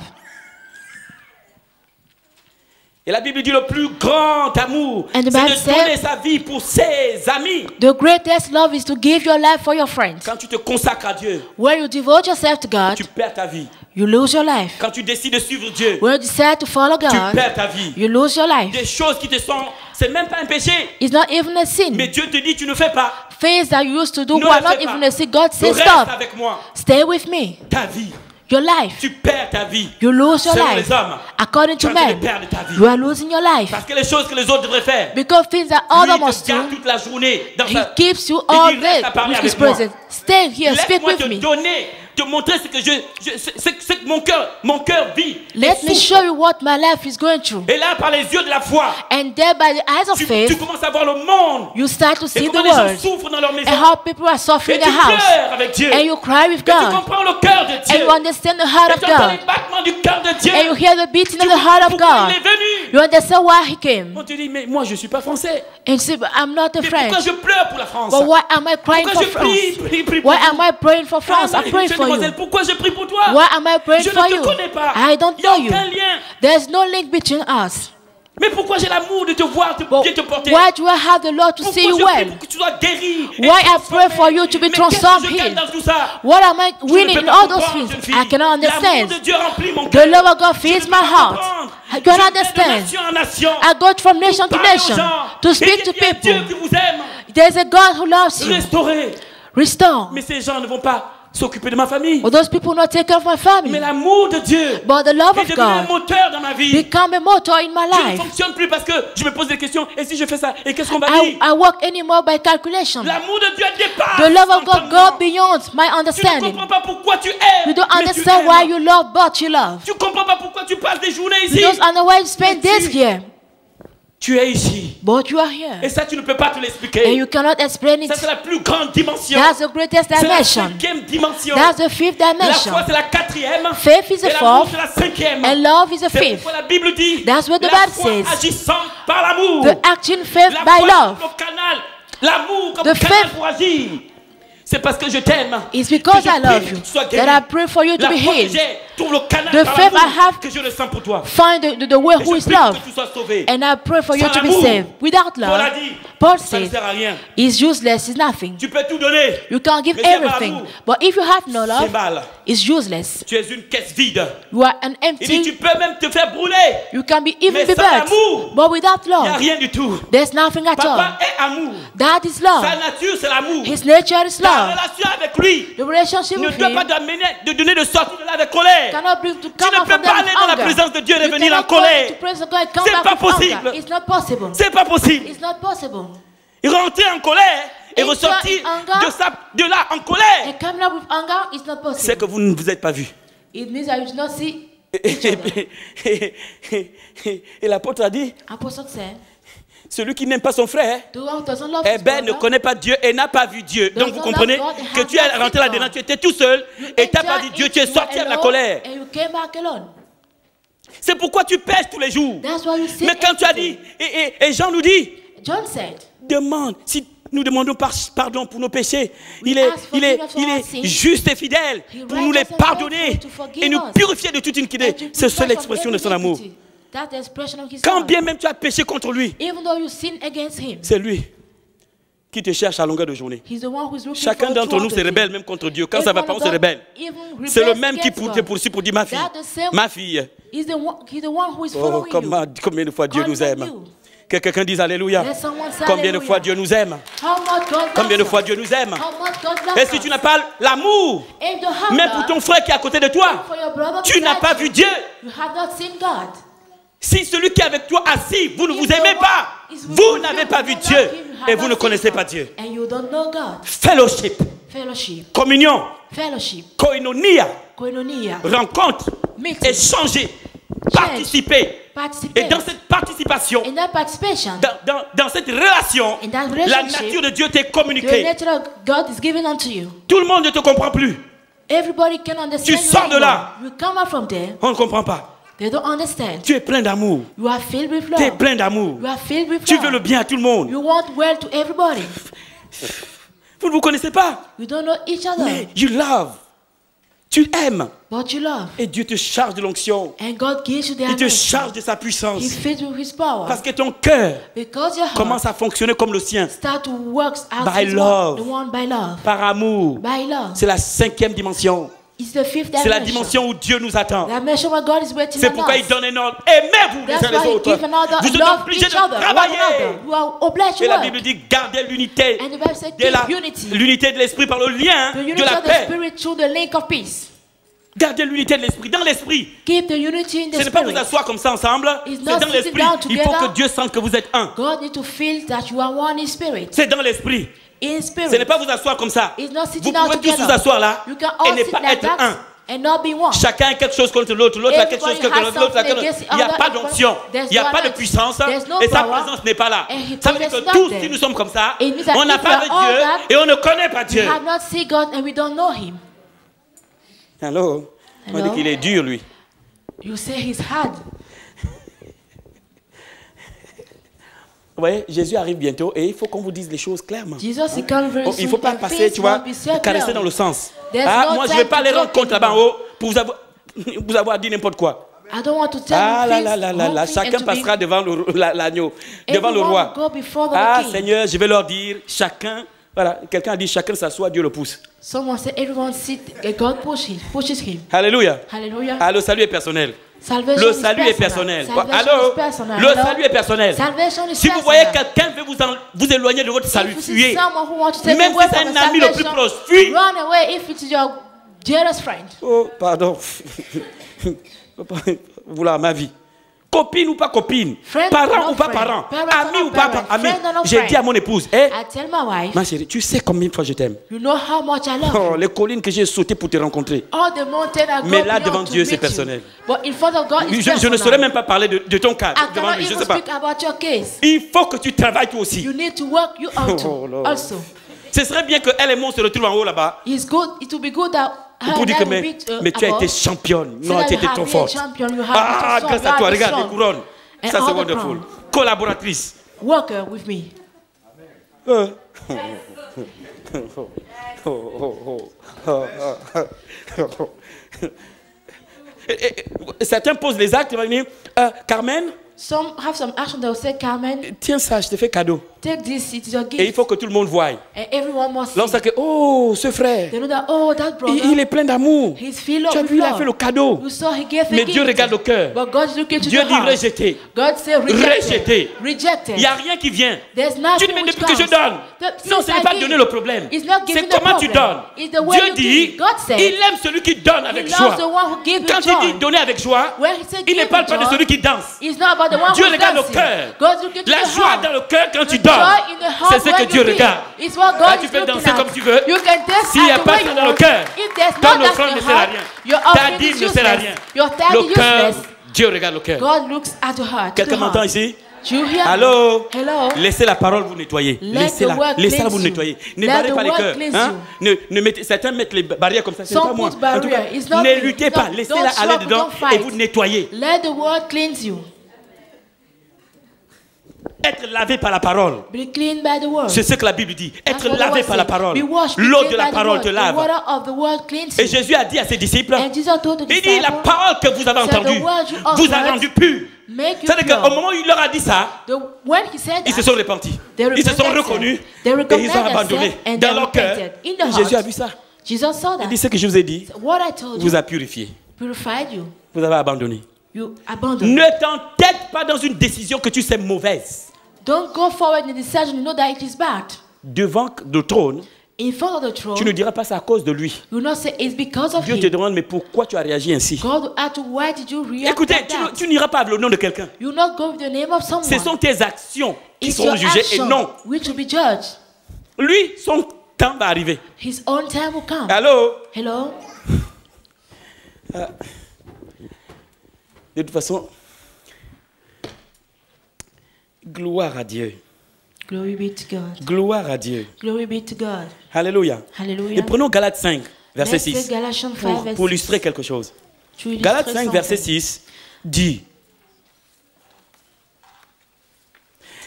Et la Bible dit le plus grand amour, And c'est the Bible de said- donner sa vie pour ses amis. The greatest love is to give your life for your friends. Quand tu te consacres à Dieu, When you devote yourself to God, tu perds ta vie. you lose your life. Quand tu décides de suivre Dieu, When you decide to follow tu God, perds ta vie. you lose your life. Des choses qui te sont, c'est même pas un péché, It's not even a sin. mais Dieu te dit tu ne fais pas. Things that you used to do Ne were le not fais even pas. a sin. God says Reste stop. avec moi. Stay with me. Ta vie, Your life. tu perds ta vie. You lose your Selon life. les hommes, According tu es to en train de men, perdre ta vie. you are losing your life. Parce que les choses que les autres devraient faire, Because things that lui, others il must te garde do, toute la journée dans He sa... keeps you Il all dit, reste à day parler with His avec moi. presence. Stay here, speak Laisse-moi with te me. donner, te montrer ce que ce que mon cœur vit. et Let me souffre. show you what my life is going through. Et là, par les yeux de la foi, And there, by the eyes of tu faith, commences à voir le monde. you start to Et see the comment les gens world souffrent dans leur maison. and how people are suffering Et in tu their house. pleures avec Dieu. And you cry with Et tu God. comprends le cœur de And Dieu. you understand the heart Et of tu entends les God. battements du cœur de Dieu. And you hear the beating Tu of the heart of comprends pourquoi God. il est venu. You understand why He came. On te dit, mais moi je ne suis pas français. And you say, but I'm not a Mais pourquoi French. je pleure pour la France? But why am I crying Pourquoi for je prie, France? prie pour Why vous? am I praying for France? Ah, I'm praying for demoiselle, you. pourquoi je prie pour toi? Why am I praying Je for ne te you? connais pas. I don't Il n'y a know you. aucun lien. There's no link between us. Mais pourquoi j'ai l'amour de te voir, de But bien te porter? why do I have the Lord to Pourquoi see you je prie well? pour que tu sois guéri? et Why I transformé? pray for you to be Mais transformed, qu'est-ce que je gagne healed? dans tout ça? What am I Je ne winning peux in pas all those comprendre, things? jeune fille. I cannot L'amour understand. de Dieu remplit mon The cœur. love of God Je fills ne peux my pas heart. comprendre. I Je cannot vais de understand. nation en nation I go from nation pour to parler aux nation gens. to Et speak to il y a un Dieu people. qui vous aime. There's a God who loves you. Restaurer. Restore. Mais ces gens ne vont pas s'occuper de ma famille. But those people not take care of my Mais family. l'amour de Dieu But the love est of devenu un God moteur dans ma vie. become a motor in my Je ne life. fonctionne plus parce que je me pose des questions. Et si je fais ça? Et qu'est-ce qu'on va dire? I work anymore by calculation. L'amour de Dieu dépasse. The love of God l'entendement. go beyond my Tu ne understanding. comprends pas pourquoi tu aimes. You don't mais tu understand aimes. why you love, but you love. Tu ne comprends pas pourquoi tu passes des journées You ici. don't understand why you spend Mais days tu- here, Tu es ici. but you are here. Et ça, tu ne peux pas te And l'expliquer. you cannot explain Ça, it. c'est la plus grande dimension. That's the greatest C'est la dimension. 5e dimension. That's the fifth La dimension. foi, c'est la 4e. Faith is the Et l'amour, fourth, c'est la 5e. and love is the C'est fifth. pourquoi la Bible dit That's what the la Bible foi says. agissant par l'amour. The action faith La by foi love. comme canal. L'amour comme The canal faith- pour agir. C'est parce que je t'aime. It's because que je I love prie you que tu sois guéri. that I pray for you to La be foi que healed. j'ai trouve le canal The par faith I l'amour have que je le sens pour toi. find the way Et who je is prie love. que tu sois sauvé. And I pray for you Sans to be l'amour, saved. Without Paul a love, dit, Paul ça ne said, sert à rien. it's useless, it's nothing. Tu peux tout donner. You can give Mais si y a pas everything. l'amour, But if you have no c'est love, mal. it's useless. Tu es une caisse vide. You are an Il dit, tu empty. peux même te faire brûler. You can be even Mais be sans burnt. l'amour, But without Il n'y a love, rien du tout. there's nothing at all. Papa est amour. That is Sa love. nature, c'est l'amour. His nature is Ta love. relation avec lui The relationship ne with doit him pas de donner de sortir de là avec colère. cannot bring to Tu come ne out peux from pas them aller with dans la anger. présence de Dieu et You revenir en cannot go into colère. presence of God and come C'est back pas with anger. possible. It's not possible. C'est pas possible. It's not possible. Rentrer en colère et Enter ressortir in anger. de là en colère, And coming up with anger is not possible. c'est que vous ne vous êtes pas vus. It means that you do not see each other. Et l'apôtre a dit, Apostle said, celui qui n'aime pas son frère, the one who doesn't love eh his ben, ne brother, connaît pas Dieu et n'a pas vu Dieu. Donc vous Does not comprenez love God and que has tu es not rentré seen là-dedans, God. tu étais tout seul you et tu n'as pas enter vu Dieu, it, tu es you sorti were de la alone, colère. and you came back alone. C'est pourquoi tu pèses tous les jours. That's why you sin Mais quand tu as every dit, day. et Jean nous dit, John said, demande, si nous demandons pardon pour nos péchés, We il est, ask il est, forgiveness for il our est sins. juste et fidèle He pour nous les righteous and pardonner faithful to forgive et nous us. purifier de toute iniquité. And to C'est purify ça from l'expression de son every amour. iniquity. That's the expression of his Quand love. bien même tu as péché contre lui, Even though you sin against him, c'est lui qui te cherche à longueur de journée. he's the one who is looking Chacun for d'entre nous throughout se the rebelle day. même contre Dieu. Quand ça va pas, on se Everyone rebelle. even C'est le rebels même qui against te God. poursuit pour dire ma fille, That's the same. ma fille. He's the one who is Oh, following you. combien de fois Dieu nous Calling aime. you. Que quelqu'un dise Alléluia. Let someone say Combien de fois hallelujah. Dieu nous aime. How much God Combien de loves fois us. Dieu nous aime. How much God loves Et si us. tu n'as pas l'amour, If you have même love, pour ton frère qui est à côté de toi, for your brother tu n'as beside pas you, vu Dieu. You have not seen God. Si celui qui est avec toi assis, vous ne If vous the aimez one pas, is with vous you, n'avez you pas do vu not Dieu him, you have et vous not ne seen connaissez God. pas Dieu. And you don't know God. Fellowship, Fellowship. communion, Fellowship. koinonia, Koinonia. rencontre, Meeting. échanger, participer. Participate. Et dans cette participation, In that participation, dans cette relation, in that la relationship, nature de Dieu t'est the communiquée. nature of God is given unto you. Tout le monde ne te comprend plus. Everybody can understand Tu you sors de anymore. là. You come out from there. On ne comprend pas. They don't understand. Tu es plein d'amour. You are filled with Tu es love. plein d'amour. You are filled with Tu love. veux le bien à tout le monde. You want well to everybody. Vous ne vous connaissez pas. You don't know each other. Mais you love. Tu aimes. But you love. Et Dieu te charge de l'onction. And God gives you the Il te anointing. charge de sa He puissance. fills you with His power. Parce que ton cœur Because your heart commence à fonctionner comme le sien. start to work out By His love. one, the one by love. Par amour. By love. C'est la 5e dimension. It's the fifth C'est la dimension. dimension où Dieu nous attend. The dimension where God is waiting C'est on pourquoi us. il donne un ordre. Aimez-vous les That's uns les why He autres. gives another Vous êtes love obligés each de other, one travailler. another. You are obliged to Et la work. Bible dit garder l'unité. And the Bible says De la- keep unity. l'unité de l'esprit par le lien The de unity la of the paix. spirit through the link of peace. Gardez l'unité de l'esprit. Dans l'esprit. Keep the unity in the Ce n'est pas vous spirit. asseoir comme ça ensemble. It's C'est not dans sitting l'esprit. down Il faut together. que Dieu sente que vous êtes un. God needs to feel that you are one in spirit. C'est dans l'esprit. In Ce n'est spirit. pas vous asseoir comme ça. It's not Vous sitting down pouvez tous together. vous asseoir là You can et all ne sit pas like être un. that and not be one. Chacun a quelque chose contre l'autre, l'autre a quelque chose Everybody contre has l'autre, l'autre a quelque something chose. against Il n'y a the pas other. d'onction, There's il n'y a no pas de anointing. puissance There's no et sa power. présence n'est pas là. And His Ça veut dire presence que is not tous, there. si nous sommes comme ça, It means that on n'a if pas we are de all Dieu that, et on ne connaît pas We Dieu. have not seen God and we don't know Him. Allô? On dit Hello? qu'il est dur, lui. You say He's hard. Vous voyez, Jésus arrive bientôt et il faut qu'on vous dise les choses clairement. Jesus is coming very Oh, soon. il ne faut pas and passer, things tu vois, won't be said caresser clearly. dans le sens. There's Ah, no moi, je ne time vais pas to aller rendre joke compte là-bas en anymore. haut pour vous avoir dit n'importe quoi. I don't want to tell Ah you là things, là là là whole là, thing chacun and to passera be, devant l'agneau, devant le everyone roi. will go before the Ah king. Seigneur, je vais leur dire, chacun, voilà, quelqu'un a dit chacun s'assoit, Dieu le pousse. Someone said everyone sit and God pushes him. Alléluia. Hallelujah. Ah, le salut est personnel. Salvation Le is salut est personal. personnel. Salvation Allô? is personal. Le Hello? salut est personnel. Salvation is Si vous personal. voyez quelqu'un veut vous éloigner de votre salut, If you see fuyez. someone who wants to take Même away si c'est from un the ami le plus salvation, proche, fuis. run away if it's your dearest friend. Oh, pardon. Voilà ma vie. Copine ou pas copine, Friend parent or ou pas friend, parent, parent ami or ou pas parent, ami. friend or no J'ai friend. dit à mon épouse, I tell my wife, ma chérie, tu sais combien de fois je t'aime. you know how much I love Oh, you. les collines que j'ai sautées pour te rencontrer. All the mountains I go Mais là, beyond devant to Dieu, c'est meet you. personnel. But in front of God, it's Je ne personal. saurais même pas parler de ton cas I devant cannot lui, je even sais pas. speak about your case. Il faut que tu travailles toi aussi. You need to work you out Oh, Lord. also. Ce serait bien que elle et moi on se retrouvent en haut là-bas It's good. It will be good that her pour and dire I que will mais, be mais tu as above. été championne. So Non, that tu you étais have trop been forte. champion, you have Ah, been so grâce à strong, toi, you have regarde been les couronnes. And Ça c'est all the wonderful. crown. Collaboratrice. Worker with me. Euh. certains posent les actes, ils vont dire, Carmen, Some have some action that will say, Carmen, tiens ça, je te fais cadeau. take this, it's your Et il gift. faut que tout le monde voie. And everyone must see. Lorsque, oh, ce frère, They know that, oh, that brother, il est plein d'amour. he's filled up Tu as with vu, il a love. fait le cadeau. You saw he gave a Mais gift. Dieu regarde le cœur. But God is looking to Dieu the dit heart. rejeté. God said rejected. Rejeté. Rejected. Il n'y a rien qui vient. There's Tu nothing dis, mais which depuis que je comes. donne. Non, ce n'est Since pas I donner give, le problème. it's not C'est giving the comment tu problem. donnes. It's the way Dieu you dit, give. God said, il aime celui qui donne He avec loves joie. the one who gives with Quand il dit joy. donner avec joie, When he said il ne give parle with pas de joy, celui qui danse. it's not about the one Dieu who's regarde le dancing. cœur. God's looking to La the joie heart. dans le cœur quand tu The donnes. joy in the heart C'est ce when que you Dieu give. regarde. It's what God Là, is tu peux looking danser at. comme tu veux. You can dance S'il n'y a at the pas way ça you dans le want. cœur, If there's ton no dance offrande in ne the sert à heart, rien. your Ta offering dîme is ne sert à useless. rien. Your tithe Le is cœur, useless. Dieu regarde le cœur. God looks at the heart. Quelqu'un the m'entend heart. ici? Do you hear me? Allô? Hello? Laissez la parole vous nettoyer. Let Laissez-la. the word Laissez-la cleanse vous you. nettoyer. Ne Let barrez the pas les word cœurs. cleanse Hein? Certains mettent les barrières comme ça. C'est Some pas moi. put En tout cas, barrier. It's not ne me. luttez It's pas. not- Laissez-la don't aller struggle, dedans don't fight. et vous nettoyez. Let the word cleanse you. Être lavé par la parole. Be clean by the word. C'est ce que la Bible dit. That's Être what the lavé word par la says. parole. Be washed, be L'eau clean de la by the parole word. te The lave. water of the word cleans Et you. Jésus a dit à ses disciples, And Jesus told the il dit, la disciples, parole que vous avez said, entendue the word you vous a heard rendu pur. make you C'est-à-dire pure. qu'au moment où il leur a dit ça, When he said ils se that, sont repentis. they Ils se sont repented reconnus. They Et recognized ils ont abandonné. themselves and Dans they leur cœur, repented. In the Jésus a heart, vu ça. Jesus saw Il that. dit, ce que je vous ai dit What I told vous you a purifié. purified you. Vous avez abandonné. You abandoned. Ne t'entête pas dans une décision que tu sais mauvaise. Don't go forward in the decision you know that it is bad. Devant le trône, In front of the throne, tu ne diras pas c'est à cause de lui. you will not say it's because of Dieu te him. demande, mais pourquoi tu as réagi ainsi? God will ask you, why did you react Écoutez, like that? tu n'iras pas avec le nom de quelqu'un. You will not go with the name of someone. Ce sont tes actions qui It's seront your jugées et action non. which will be judged. Lui, son temps va arriver. His own time will come. Allô? Hello? De toute façon, gloire à Dieu. Glory be to God. Gloire à Dieu. Glory be to God. Alléluia. Hallelujah. Et prenons Galates 5, verset Let's take 6. Galatians 5, verse Pour illustrer quelque chose. to illustrate Galates 5, verset something. 6 dit,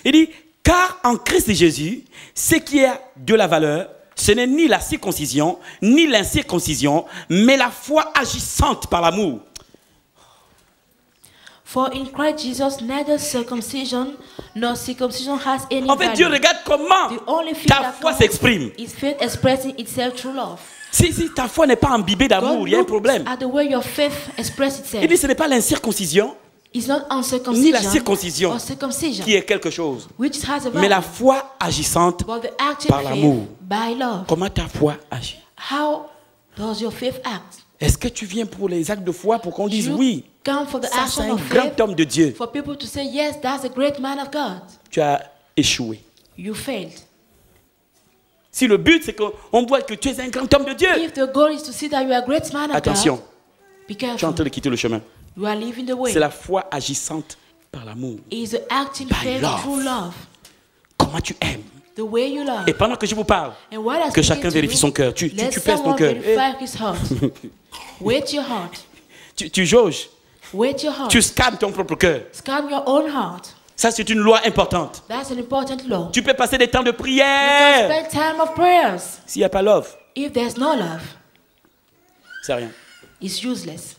il dit, car en Christ Jésus, ce qui est de la valeur, ce n'est ni la circoncision, ni l'incirconcision, mais la foi agissante par l'amour. For in Christ Jesus, neither circumcision nor circumcision has any En fait, value. Dieu regarde comment The only thing ta that foi counts s'exprime. is faith expressing itself through love. Si ta foi n'est pas imbibée d'amour, God il y a un looks problème. at the way your faith expresses Il itself. dit, ce n'est pas l'incirconcision It's not ni uncircumcision la circoncision or circumcision, qui est quelque chose, which has a mais la value, foi agissante but the active par faith l'amour. by love. Comment ta foi agit? How does your faith act? Est-ce que tu viens pour les actes de foi pour qu'on dise You oui, come for the ça c'est action un of grand faith, homme de Dieu? for people to say, yes, that's a great man of God. Tu as échoué. You failed. Si le but c'est qu'on voit que tu es un grand homme de Dieu, If the goal is to see that you are a great man of attention, God, be tu es en careful. train de quitter le chemin. You are leaving the way. C'est la foi agissante par l'amour. Is the acting By faith love. through love. Comment tu aimes. The way you love. Et pendant que je vous parle, And what I que speak chacun to vérifie you, son cœur. Tu let pèses ton someone cœur. verify his heart. Wait your heart. Tu jauges. Wait your heart. Tu scannes ton propre cœur. Scan your own heart. Ça, c'est une loi importante. That's an important law. Tu peux passer des temps de You prière. can spend time of prayers. S'il n'y a pas love, If there's no love, c'est rien. it's useless.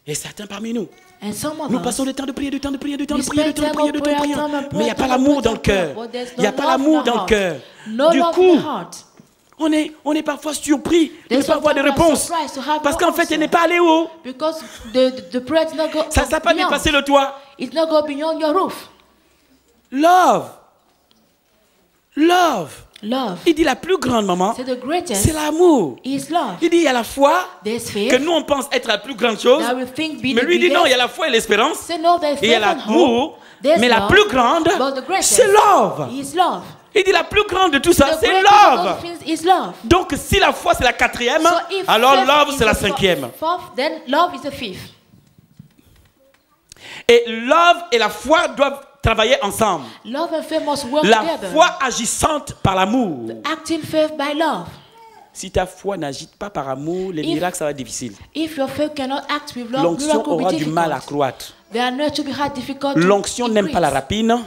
Et certains parmi nous, And some of nous us, passons des temps de prière, du temps de prière, du temps de we prière, du spend temps de time prière, of du temps de prayer, prière. time of Mais il n'y a prayer, pas time of l'amour dans le prayer, cœur. but there's Il n'y a no pas love in l'amour the dans le heart. cœur. No Du love in coup, the heart. on est parfois surpris de ne There's pas avoir de sometimes we're réponse. surprised to have Parce no qu'en fait, answer. elle n'est pas allée haut. Because the prayer did not go Ça n'a pas beyond. dépassé le toit. It's not go beyond your roof. Love. Love. Love. Il dit la plus grande, maman, C'est the greatest c'est l'amour. is love. Il dit il y a la foi There's faith que nous on pense être la plus grande chose. that we think be Mais the lui dit biggest. non, il y a la foi et l'espérance. Say no, there's Et il y a faith and l'amour. hope. There's Mais la love, plus grande, but the greatest c'est love. is love. Il dit la plus grande de tout ça, The c'est greatest of love. those things is love. Donc si la foi c'est la quatrième, So if alors faith love is c'est la the cinquième. fourth, then love is the fifth. Et love et la foi doivent travailler ensemble. Love and faith must work La together. foi agissante par l'amour. Acting faith by love. Si ta foi n'agite pas par amour, les If- miracles ça va être difficile. If your faith cannot act with love, L'onction miracle will aura be du mal à difficult. croître. They are not to be hard, difficult to L'onction n'aime pas la increase. rapine.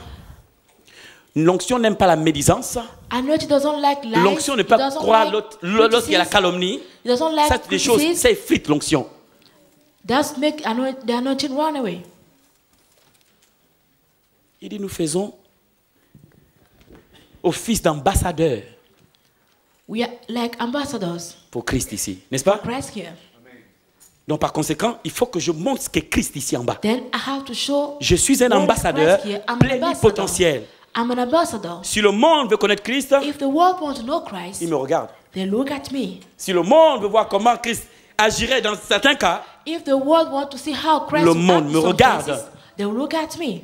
L'onction n'aime pas la médisance. Anointing doesn't like lies. L'onction ne peut pas croire l'autre qui a la calomnie. It doesn't like Ça, des choses, ça effrite l'onction. That's make the anointing run away. Il dit, nous faisons office d'ambassadeur. We are like ambassadors. Pour Christ ici, n'est-ce pas? Christ here. Donc par conséquent, il faut que je montre ce qu'est Christ ici en bas. Then I have to show Je suis un ambassadeur plénipotentiel. I'm an ambassador. Si le monde veut connaître Christ, If the world wants to know Christ, il me regarde. they look at me. Si le monde veut voir comment Christ agirait dans certains cas, If the world wants to see how Christ le will monde act in me some regarde. cases, they will look at me.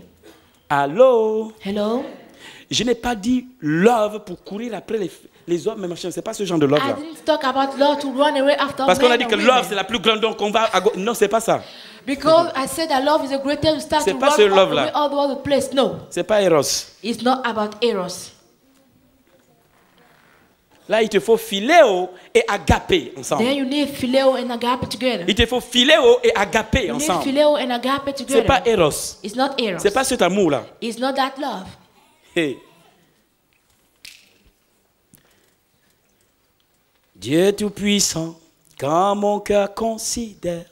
Allô? Hello? Je n'ai pas dit love pour courir après les hommes, mais machin. C'est pas ce genre de love I là. didn't talk about love to run away after Parce qu'on a men dit and que women. love c'est la plus grande, donc on va. Non, c'est pas ça. Because I said that love is the greatest, start C'est to pas run ce love away là. all over the place. No, C'est pas Eros. it's not about eros. Là, il te faut philéo et agapé ensemble. Then you need phileo and agape together. Il te faut philéo et agapé You need ensemble. phileo and agape C'est together. pas Eros. It's not eros. C'est pas cet amour là. It's not that love. Hey. Dieu Tout-Puissant, quand mon cœur considère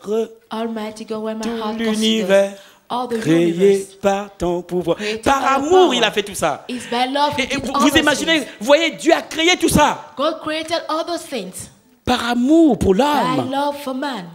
Almighty God, when my tout heart l'univers considers all the créé universe, par ton pouvoir. Created Par by your amour, power. il a fait tout ça. it's by love he Et did vous, all vous those imaginez, things. vous voyez, Dieu a créé tout ça. God created all those things Par amour pour by l'homme. love for man.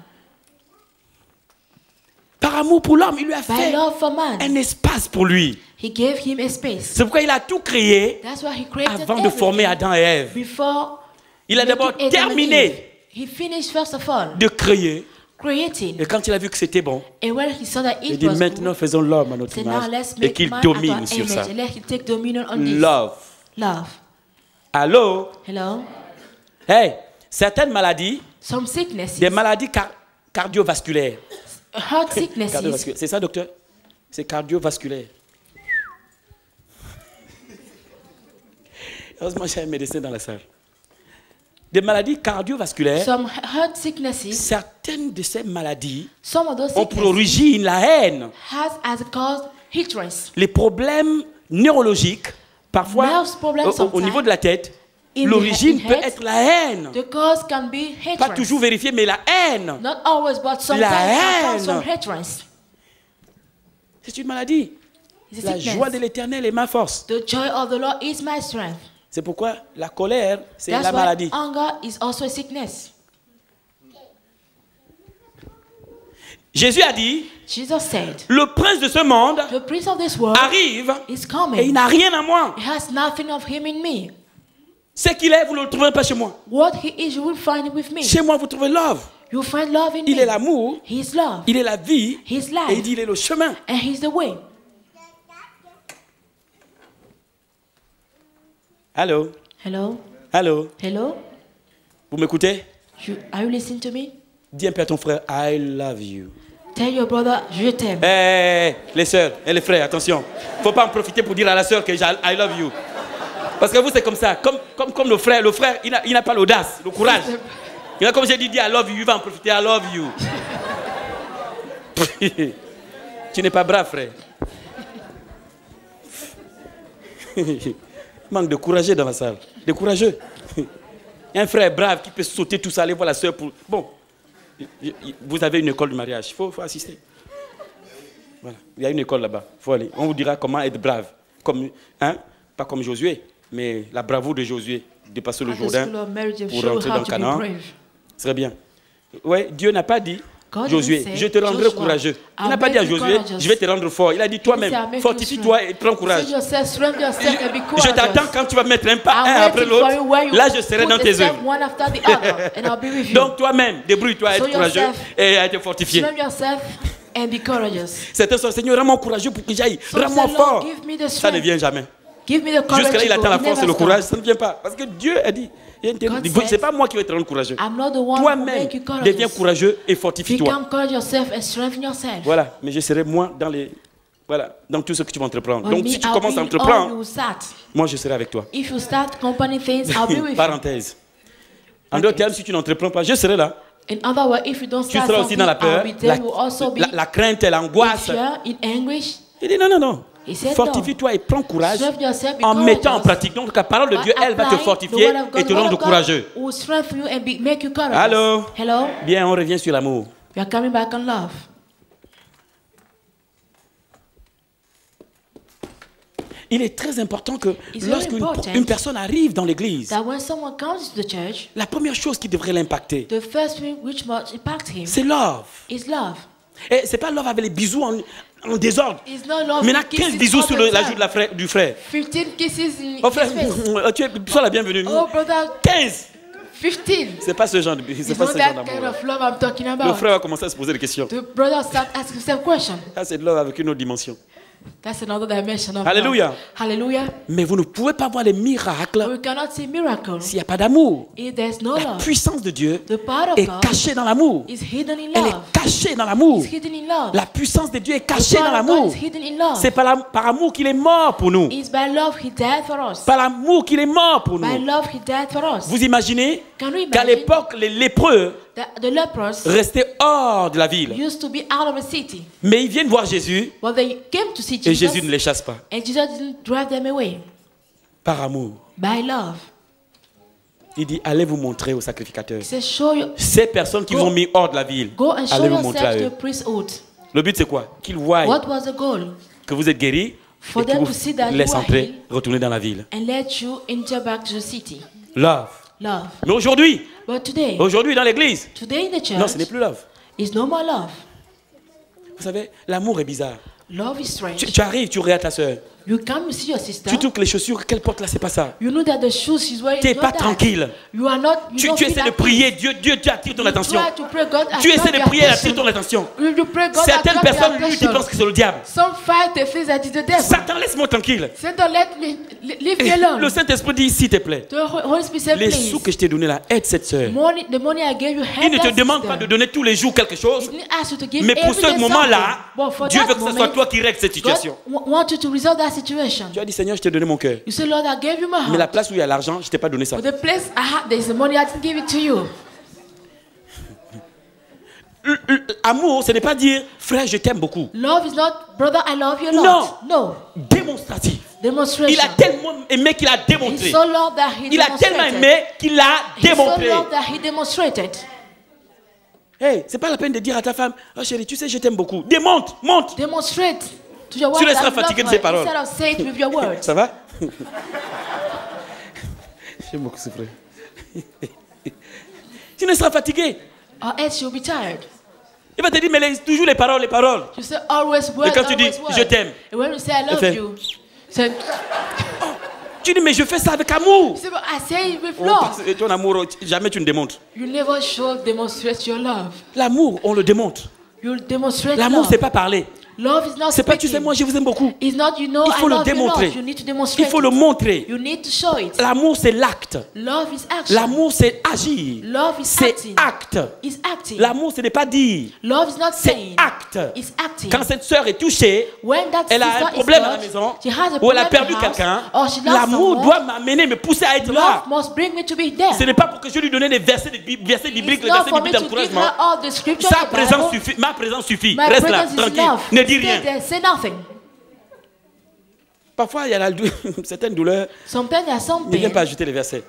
Par amour pour l'homme, il lui a By fait love for man. un espace pour lui. He gave him a space. C'est pourquoi il a tout créé That's why he created avant de former everything Adam et Ève. before Il a d'abord making Adam and Eve. terminé He finished first of all de créer. creating. Et quand il a vu que c'était bon, And when he saw that il it dit was maintenant good, faisons l'homme à notre so now image let's et make qu'il man domine after sur our ça. image and let him take dominion on this. Love. Love. Allô? Hello? Hey, certaines maladies, Some sicknesses, des maladies cardiovasculaires. heart sicknesses, Cardiovasculaires. C'est ça, docteur? C'est cardiovasculaire. Heureusement, j'ai un médecin dans la salle. Des maladies cardiovasculaires, some heart sicknesses, certaines de ces maladies some of those ont pour sicknesses origine la haine. has as a cause hatred. Les problèmes neurologiques, parfois Nerves problems au sometimes. niveau de la tête, In l'origine the peut head, être la haine. The cause can be hatred. Pas toujours vérifié, mais la haine. Not always, but sometimes La it comes from haine. hatred. C'est une maladie. It's a La sickness. joie de l'éternel est ma force. The joy of the Lord is my strength. C'est pourquoi la colère, c'est That's la why maladie. anger is also a sickness. Jésus a dit, Jesus said, le prince de ce monde the prince of this world arrive is et il coming. n'a rien à moi. He has nothing of him in me. Ce qu'il est, vous ne le trouverez pas chez moi. What he is, you will find it with me. Chez moi, vous trouvez love. You find love in Il me. est l'amour, He is love. il est la vie, He is et il life. dit il est le chemin. And he is the way. Allô? Hello? Allô? Hello? Vous m'écoutez? Are you listening to me? Dis un peu à ton frère, I love you. Tell your brother, je t'aime. Les sœurs et les frères, attention. Il ne faut pas en profiter pour dire à la sœur que I love you. Parce que vous, c'est comme ça. Comme le frère, il n'a pas l'audace, le courage. Il a, comme j'ai dit, I love you, il va en profiter, I love you. Tu n'es pas brave, frère. Manque de courageux dans la salle. De courageux. Un frère brave qui peut sauter tout ça, aller voir la sœur pour... Bon, vous avez une école de mariage, il faut assister. Voilà. Il y a une école là-bas, il faut aller. On vous dira comment être brave. Comme, hein? Pas comme Josué, mais la bravoure de Josué, de passer le Jourdain pour rentrer dans Canaan. Ce serait bien. Ouais, Dieu n'a pas dit, Josué, je te rendrai courageux. Il n'a pas dit à Josué, je vais te rendre fort. Il a dit toi-même, fortifie-toi et prends courage. Je t'attends quand tu vas mettre un pas un après l'autre. Là, je serai dans tes œuvres. Donc toi-même, débrouille-toi à être courageux et à être fortifié. Certains sont, Seigneur, rends-moi courageux pour que j'aille. Rends-moi fort. Ça ne vient jamais. Jusqu'à là, il attend la force et le courage, ça ne vient pas. Parce que Dieu a dit, ce n'est pas moi qui vais te rendre courageux. Toi-même, deviens courageux et fortifie-toi. Voilà, mais je serai moi dans tout ce que tu vas entreprendre. Donc si tu commences à entreprendre, moi je serai avec toi. Parenthèse. En d'autres termes, si tu n'entreprends pas, je serai là. Tu seras aussi dans la peur, la crainte et l'angoisse. Il dit non, non, non. He said, fortifie-toi et prends courage Strengthen yourself, be en mettant en courageous. pratique. Donc la parole de Dieu, elle va te Applying fortifier the word of God, et te the word rendre of God courageux. will strengthen you and make you courageous. Allô? Hello? Bien, on revient sur l'amour. We are coming back on love. Il est très important que It's very lorsqu'une important une personne arrive dans l'église, That when someone comes to the church, la première chose qui devrait l'impacter, the first thing which must impact him c'est love. is love. Et c'est pas love avec les bisous en désordre. It's not love. Maintenant, with kisses 15 bisous all sur the la time. joue du frère. 15 kisses in Oh frère, his face. sois la bienvenue. Oh brother, 15. 15. C'est pas ce genre de c'est It's pas not ce genre that kind d'amour. of love I'm talking Le about. frère va commencer à se poser des questions. The brother start asking himself questions. Ça, c'est de love avec une autre dimension. That's another dimension of Alléluia. love. Hallelujah. Mais vous ne pouvez pas voir les miracles We cannot see miracles s'il n'y a pas d'amour. if there's no La love. puissance de Dieu The power of est God cachée dans l'amour. is hidden in Elle love. est cachée dans l'amour. It's hidden in love. La puissance de Dieu est The cachée dans power of God l'amour. is hidden in love. C'est par amour qu'il est mort pour nous. It's by love he died for us. Par l'amour qu'il est mort pour By nous. love he died for us. Vous imaginez Can we qu'à imagine l'époque, les lépreux the lepers restaient hors de la ville. used to be out of the city, Mais ils viennent voir Jésus but they came to see et Jesus, Jésus ne les chasse pas. and Jesus didn't drive them away. Par amour. By love, Il dit, allez vous montrer aux sacrificateurs. he says, show you, Ces personnes qui vous ont mis hors de la ville, go and show allez vous montrer à yourself to eux. the priesthood. Le but c'est quoi? Qu'ils voient What was the goal? que vous êtes guéris For et qu'ils them vous to see that you laissent are entrer, healed. retourner dans la ville. And let you enter back to the city. Love. Love. Mais aujourd'hui, But today dans l'église, in the church, non, ce n'est plus love. is no more love. Vous savez, l'amour est bizarre. Love is strange. Tu arrives, tu regardes ta soeur. You come to see your sister. Tu trouves que les chaussures qu'elle porte là, c'est pas ça. You know that the shoes she's wearing Tu n'es is pas not that. tranquille. You are not. You Tu don't feel essaies de that prier, Dieu attire ton You attention. try to pray, God Tu essaies attract de your prier, elle attention. attire ton attention. You pray, God Certaines attract your personnes, lui, tu attention. penses que c'est le diable. Some fight they think that it's the devil. Satan, laisse-moi tranquille. Satan, leave me alone. Le Saint-Esprit dit, s'il te plaît, The Holy Spirit said, les please. sous que je t'ai donnés là, aide cette sœur. The money I gave you, Il help ne te that demande sister. pas de donner tous les jours quelque chose, He didn't ask you to give mais pour every ce day moment-là, something. But for Dieu that veut que ce soit moment, toi qui règle cette situation. God want you to resolve that situation. Tu as dit, Seigneur, je t'ai donné mon cœur. You say, Lord, I gave you my Mais la heart. place où il y a l'argent, je t'ai pas donné ça. But the place I had, there's the money, I didn't give it to you. Amour, ce n'est pas dire, frère, je t'aime beaucoup. Love is not, brother, I love you a lot. Non. No. Démonstratif. Demonstration. Il a tellement aimé qu'il a He démontré. so loved that he Il a tellement demonstrated. aimé qu'il a He so démontré. loved that he demonstrated. Hey, c'est pas la peine de dire à ta femme, oh chérie, tu sais, je t'aime beaucoup. Démontre, montre. Demonstrate to your Tu wife laisseras that you fatiguer love de her ces paroles. instead of say it with your words. Ça va? J'aime beaucoup ce frère. Tu ne seras fatigué. Or else you'll be tired. Il va te dire, mais toujours les paroles, les paroles. You say always word, Et quand tu dis, always word. je t'aime. And when you say I love fait- you, say, Tu dis, mais je fais ça avec amour. you say, but I say it with Oh, love. parce que ton amour, jamais tu ne démontres. You never demonstrate your love. L'amour, on le démontre. You demonstrate L'amour, love. c'est pas parler. Love is not C'est pas, tu sais, speaking. moi, je vous aime beaucoup. It's not, you know, Il faut I le love démontrer. you, love. You need to Il demonstrate faut le it. montrer. You need to show it. L'amour, c'est l'acte. Love is action. L'amour, c'est agir. Love is C'est acting. acte. It's acting. L'amour, ce n'est pas dire. Love is not C'est saying. acte. It's acting. Quand cette sœur est touchée, When that elle a sister un problème à la is maison, touched, she has a ou elle problem a perdu in the house, quelqu'un, or she lost l'amour someone, doit m'amener, me pousser à être là. love must bring me to be there. Ce n'est pas pour que je lui donne des versets bibliques, It's les not versets for me bibliques to give d'encouragement. her all the scriptures Sa of the présence Bible. suffit, ma présence suffit. My Reste là, presence is tranquille. enough. Ne dis Stay rien. there, say nothing. Parfois, il y a certaines douleurs. Sometimes there are some Ne viens pain. pas ajouter les versets.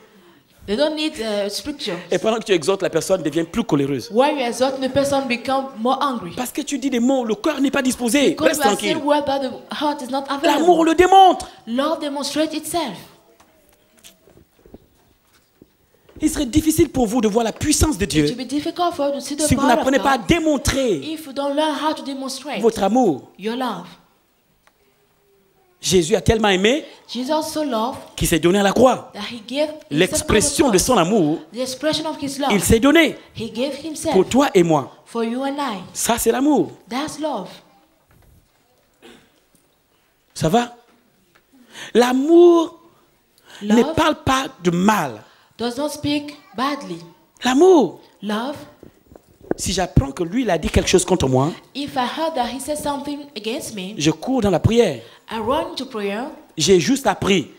They don't need scripture. Et pendant que tu exhortes, la personne devient plus coléreuse. While you exhort, the person become more angry. Parce que tu dis des mots, le cœur n'est pas disposé. Because Reste you are tranquille. saying word, but the heart is not L'amour, on available. le démontre. Love demonstrates itself. Il serait difficile pour vous de voir la puissance de It will Dieu be difficult for you to see the si vous power of n'apprenez pas à God démontrer if you don't learn how to demonstrate votre amour. your love. Jésus a tellement aimé Jesus so loved qu'il s'est donné à la croix. that he gave himself L'expression on de the son amour, cross. The expression of his il love. s'est donné He gave himself pour toi et moi. for you and I. Ça, c'est l'amour. That's love. Ça va? L'amour ne Love parle pas de mal. does not speak badly. L'amour, Love, si j'apprends que lui, il a dit quelque chose contre moi, if I heard that he said something against me, je cours dans la prière. I run to prayer. J'ai juste appris.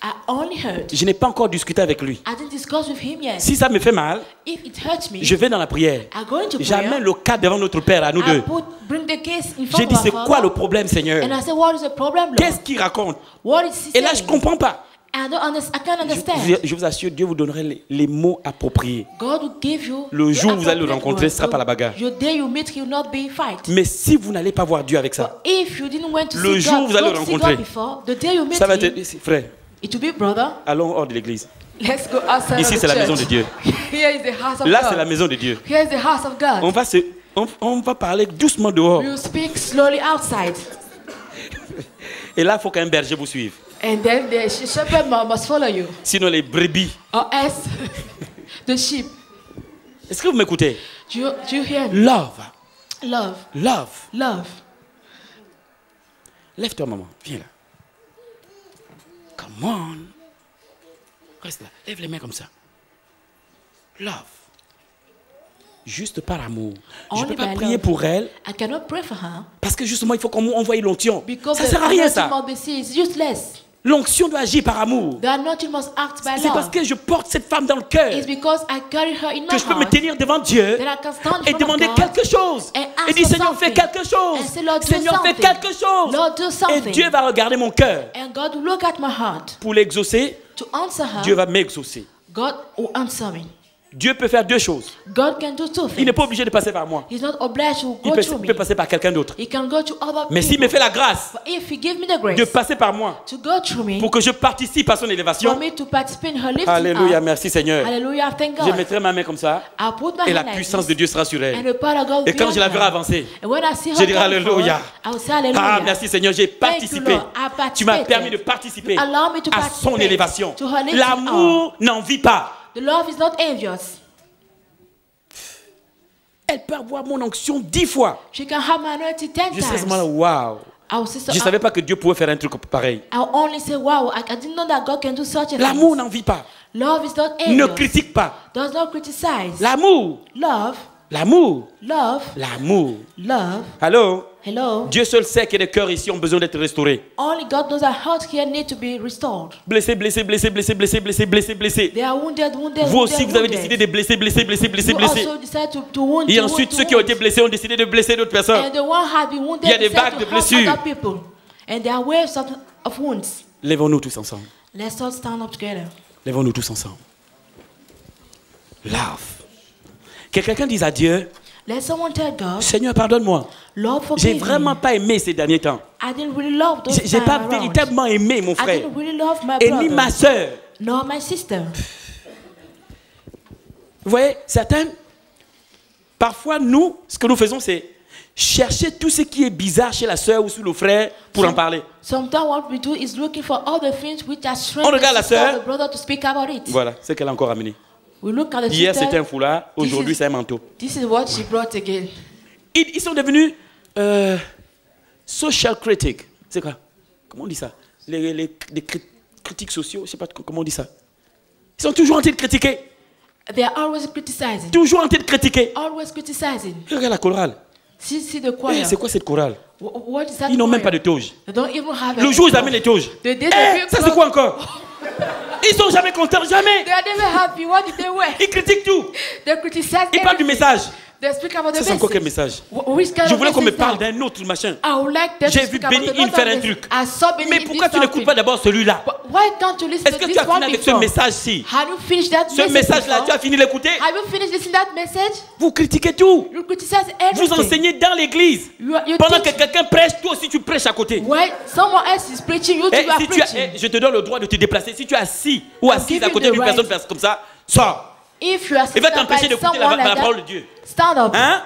I only heard. Je n'ai pas encore discuté avec lui. I didn't discuss with him yet. Si ça me fait mal, If it hurts me, je vais dans la prière. I go into prayer. J'amène le cas devant notre Père, à nous deux. Bring the case in front J'ai dit, of c'est our quoi Father. le problème, Seigneur? And I said, what is the problem, Lord? Qu'est-ce qu'il raconte? What is he Et là, je saying? ne comprends pas. I can't understand. Je vous assure, Dieu vous donnerait les mots appropriés. God will give you Le jour où vous allez le appropriate rencontrer, ce ne sera word. pas la bagarre. Your day you meet, he will not be fight. Mais si vous n'allez pas voir Dieu avec ça, But if you didn't want to le see jour où God, vous allez le don't see rencontrer, God before, the day you meet ça va him, être... Frère, it will be, brother, allons hors de l'église. let's go outside Ici, of the c'est la church. maison de Dieu. Here is the house of Là, God. c'est la maison de Dieu. Here is the house of God. On va parler doucement dehors. We will speak slowly outside. Et là, il faut qu'un berger vous suive. And then the shepherd must follow you. Sinon, les brebis. Or else, the sheep. Est-ce que vous m'écoutez? Do you hear me? Love. Love. Love. Love. Lève-toi, maman. Viens là. Come on. Reste là. Lève les mains comme ça. Love. Juste par amour. Je ne peux Only pas by prier love. pour elle I cannot pray for her parce que justement, il faut qu'on envoie l'onction. because Ça ne sert à rien, ça. is useless. L'onction doit agir par amour. The anointing must act by C'est parce love. que je porte cette femme dans le cœur It's because I carry her in my que je peux me heart tenir devant Dieu that I can stand in et front demander of God quelque chose. and ask Et dire, for Seigneur, fais something. quelque chose. And say, Lord, do Seigneur, fais something. quelque chose. Lord, do Et something. Dieu va regarder mon cœur. And God will look at my heart Pour l'exaucer, to answer her. Dieu va m'exaucer. God will answer me. Dieu peut faire deux choses. God can do two Il n'est things. pas obligé de passer par moi. He's not obliged to Il go through peut me. passer par quelqu'un d'autre. He can go to other Mais s'il people. me fait la grâce But if he give me the grace de passer par moi to go through me, pour que je participe à son for élévation, me to participate in her lifting alléluia, up, merci Seigneur. hallelujah, thank Je God. mettrai ma main comme ça I'll put my et la hand like puissance this, de Dieu sera sur and elle. the power of God will Et be quand on je la her. verrai avancer, And when I see her je dirai come alléluia. forward, I will say hallelujah. Ah, merci Seigneur, j'ai Thank participé. you, Lord. I participated. Tu m'as permis de participer Allow me to à son participate élévation. to her lifting L'amour n'en vit pas. The love is not envious. Elle peut avoir mon onction 10 fois. She can have my anointing 10 Je serais times. seulement là, waouh. I will say so. Je ne savais pas que Dieu pouvait faire un truc pareil. I'll only say, wow, I didn't know that God can do such a L'amour thing. n'en vit pas. Love is not Ne envious. critique pas. Does not criticize. L'amour. Love, L'amour. love, L'amour. love. Allô? Hello. Dieu seul sait que les cœurs ici ont besoin d'être restaurés. Only God knows that hearts here need to be restored. Blessés, blessés, blessés, blessés, blessés, blessés, blessés, blessés. They are wounded, wounded, Vous wounded, aussi, vous avez wounded. décidé de blesser, blesser, blesser, blesser, You blesser. also decide to wound, Et to ensuite, wound, ceux to qui ont wound. été blessés ont décidé de blesser d'autres personnes. And the one had been wounded Il y a des decide vagues to de hurt blessures. other people. And there are waves of wounds. Lèvons-nous tous ensemble. Let's all stand up together. Lèvons-nous tous ensemble. Love. Que quelqu'un dise à Dieu, Let someone tell God, Seigneur, pardonne-moi. Lord, J'ai forgive vraiment me. pas aimé ces derniers temps. I didn't really love those J'ai time pas around. véritablement aimé mon I frère. didn't really love my Et ni ma brother, soeur. nor my sister. Vous voyez, certains, parfois nous, ce que nous faisons, c'est chercher tout ce qui est bizarre chez la soeur ou sous le frère pour en parler. Sometimes what we do is looking for all the things which are strange On regarde la sister or sœur. the brother to speak about it. Voilà, c'est qu'elle a encore amené. We look at the Hier, sister. c'était un foulard. Aujourd'hui, is- c'est un manteau. This is what she brought again. Ils sont devenus social critics. C'est quoi? Comment on dit ça? Les critiques sociaux, je ne sais pas comment on dit ça. Ils sont toujours en train de critiquer. They are always criticizing. Toujours en train de critiquer. Always criticizing. Regarde la chorale. See the choir. Eh, c'est quoi cette chorale? What is that Ils n'ont même choir? pas de toge. They don't even have Le a jour où ils cloth. amènent les toges. The day Eh, they bring ça c'est cloth- quoi encore? Ils sont jamais contents, jamais. They are never happy. What did they wear? Ils critiquent tout. They criticize Ils parlent du everything. message. They speak about the Ça c'est encore quel message. message? Which kind Je of voulais qu'on me message parle is that? d'un autre machin. I would like them J'ai to vu speak about Benny another Hinn faire un message. truc. I saw Benny Mais Hinn pourquoi did tu n'écoutes something. pas d'abord celui-là? Why don't you listen Est-ce to que this tu as one fini avec ce before? message-ci? Have you finished that Ce message message-là, before? tu as fini de l'écouter? Have you finished listening that message? Vous critiquez tout. You criticize everything. Vous enseignez dans l'église. You Pendant que teach. quelqu'un prêche, toi aussi tu prêches à côté. When someone else is preaching, you too Et are si tu as, preaching. je te donne le droit de te déplacer. Si tu es assis ou assise give à you côté the d'une right. personne comme ça, sors. If you are Il sitting va up t'empêcher by d'écouter someone la like parole de that, Dieu. stand up. Hein?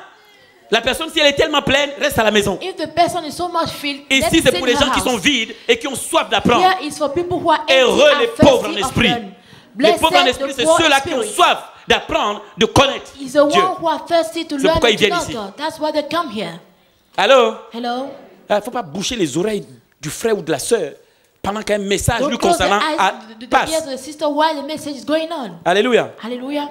La personne, si elle est tellement pleine, reste à la maison. If the person is so much filled, Ici, let's c'est sit pour in les her gens qui house. sont vides et qui ont soif d'apprendre. Here is for people who are empty Heureux and les pauvres en thirsty of esprit. learning. Les Blessed pauvres en esprit, the c'est poor in ceux-là qui ont spirit. soif d'apprendre, de connaître Is the Dieu. one who are thirsty to C'est learn pourquoi and ils to viennent know ici. God. That's why they come here. Allô? Hello? Il ne faut pas boucher les oreilles du frère ou de la sœur pendant qu'un message lui Don't close the concernant eyes, the passe. ears of the sister while the message is going on. Alléluia. Hallelujah.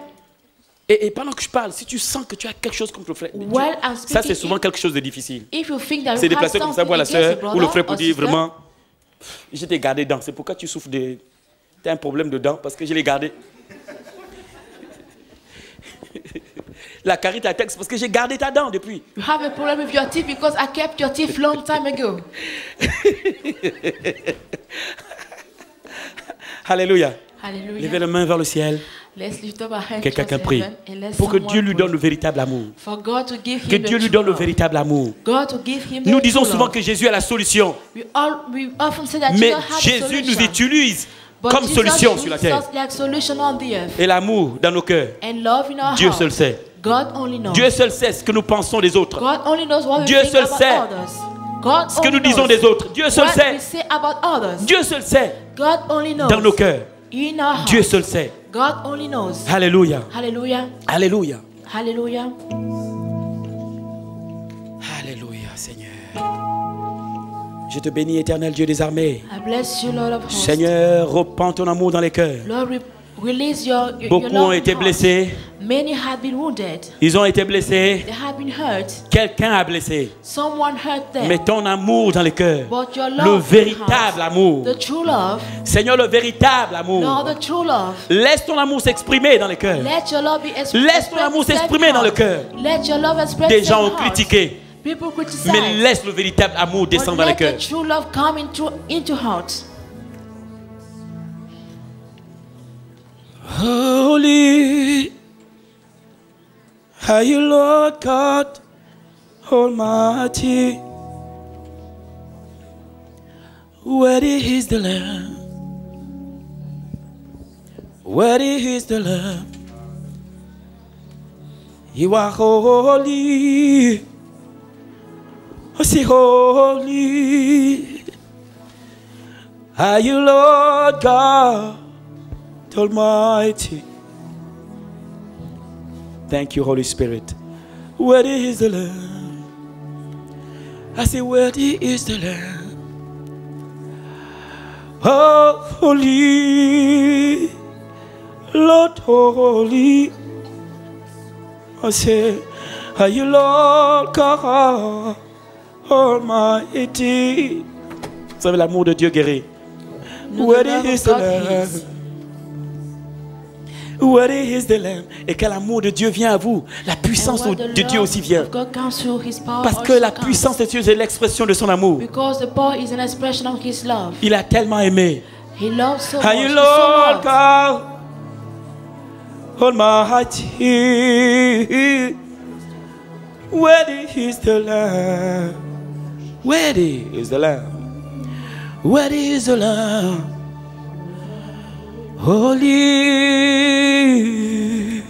Et pendant que je parle, si tu sens que tu as quelque chose contre le frère, While I'm ça c'est speaking, souvent quelque chose de difficile. If you think that C'est you have déplacé comme ça something voir la against your sœur ou le brother frère pour or dire sister, vraiment, je t'ai gardé dans. C'est pourquoi tu souffres de Tu as un problème dedans parce que je l'ai gardé. La carie ta texte parce que j'ai gardé ta dent depuis. You have a problem with your teeth because I kept your teeth long time ago. Alléluia. Hallelujah. Levez les mains vers le ciel. Let's lift up our hands Quelqu'un towards prie. heaven and let Pour que someone Dieu lui donne pray. le véritable amour. For God to give Que him Dieu the lui true donne le love. véritable amour. God to give him Nous the disons true souvent love. que Jésus est la solution. We often say that Mais Jesus had a Jésus nous solution. utilise But comme Jesus solution uses sur la terre. us like solution on the earth. Et l'amour dans nos cœurs. And love in our Dieu hearts. seul sait. God only knows. Dieu seul sait ce que nous pensons des autres. God only knows what we Dieu think seul about sait others. God Ce que only nous disons knows des autres. Dieu seul what sait. we say about others. Dieu seul sait. God only knows Dans nos cœurs. in our hearts. Dieu seul sait. God only knows. Alléluia. Hallelujah. Alléluia. Hallelujah. Alléluia, Seigneur. Je te bénis, éternel Dieu des armées. I bless you, Lord of hosts. Seigneur, repends ton amour dans les cœurs. Lord, release your Beaucoup love ont in été hearts. blessés. Many have been wounded. Ils ont été blessés. They have been hurt. Quelqu'un a blessé. Someone hurt them. Mais ton amour dans les cœurs. But your love Le in véritable hearts, amour. the true love, Seigneur, le véritable amour. Lord, the true love. Laisse ton amour s'exprimer dans les cœurs. Let your love be expressed. Laisse ton amour s'exprimer dans le cœur. Let your love express Des gens in ont hearts. critiqué. People criticize. Mais laisse le véritable amour But descendre dans les let cœurs. the true love come into hearts. Holy are you, Lord God Almighty. Worthy is the Lamb. Worthy is the Lamb. You are holy. Oh, say holy are you, Lord God Almighty. Thank you, Holy Spirit. Worthy is the Lamb. I say, worthy is the Lamb. Oh, holy, Lord, holy. I say, are you, Lord God Almighty? Vous savez, l'amour de Dieu guérit. Worthy is the Lamb. Worthy is the Lamb. Et que l'amour de Dieu vient à vous, la puissance de Dieu aussi vient. Parce que la puissance de Dieu est l'expression de son amour. Because the power is an expression of His love. Il a tellement aimé. He loves so Are much. you He Lord so loved. God Almighty? Worthy is the Lamb. Worthy is the Lamb. Worthy is the Lamb. Holy,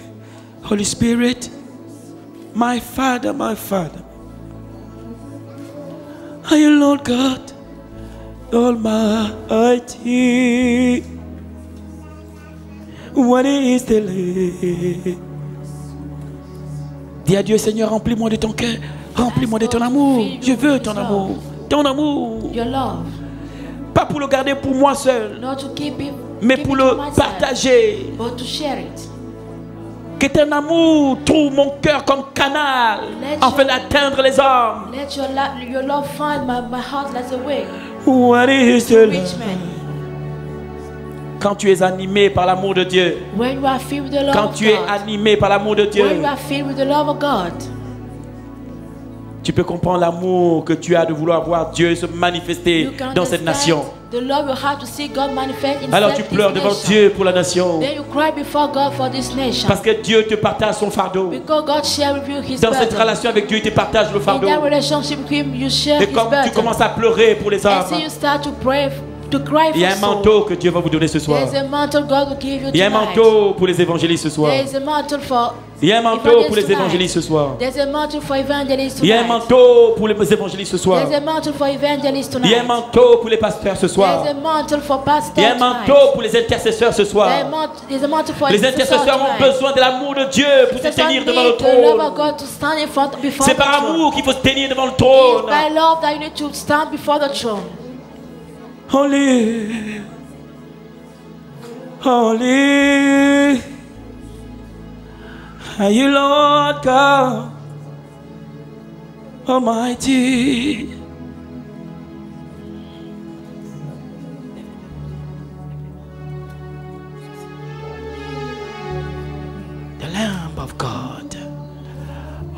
Holy Spirit, my Father, my Father. Are you Lord God Almighty? What is the Lamb? Dis à Dieu, Seigneur, remplis-moi de ton cœur, remplis-moi de ton amour. Je veux ton amour, ton amour. Your love. Pas pour le garder pour moi seul, Not to keep it, mais keep pour it to le myself, partager. but to share it. Que ton amour trouve mon cœur comme canal afin d'atteindre les hommes. Let your love find my heart as a way. What is the Reach love? men. Quand tu es animé par l'amour de Dieu, When you are filled with the love quand of tu es God. animé par l'amour de When Dieu, you are filled with the love of God. tu peux comprendre l'amour que tu as de vouloir voir Dieu se manifester You can dans cette nation. understand the love you have to see God manifest in Alors tu pleures devant Dieu pour la nation. Then you cry before God for this nation. Parce que Dieu te partage son fardeau. Because God share with you His Dans cette burden. relation avec Dieu, il te partage le In fardeau. that relationship with Him, you share Et His comme tu burden. commences à pleurer pour les And hommes, so you start to pray, to cry il y a for un souls. manteau que Dieu va vous donner ce soir. There's a mantle God will give you Il y a un tonight. manteau pour les évangélistes ce soir. There's a mantle for Il y a un manteau pour les évangélistes ce soir. There's a mantle for evangelists Il y a un tonight. manteau pour les évangélistes ce soir. There's a mantle for evangelists Il y a un tonight. manteau pour les pasteurs ce soir. There's a mantle for pastors Il y a un tonight. manteau pour les intercesseurs ce soir. There's a mantle for Les intercessors intercesseurs ont tonight. besoin de l'amour de Dieu pour se Intercessors tenir devant le need the love of trône. God to stand in front before C'est the par throne. amour qu'il faut se tenir devant le It's trône. by love that you need to stand before the throne. Holy, holy, are you Lord God Almighty?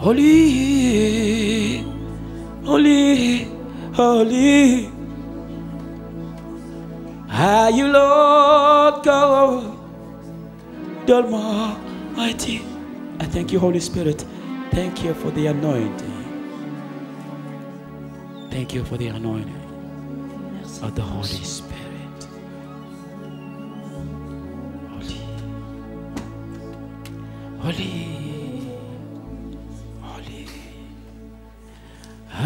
Holy, holy, holy. Are you Lord God, the Almighty? I thank you, Holy Spirit. Thank you for the anointing. Thank you for the anointing of the Holy Spirit. Holy, holy, holy.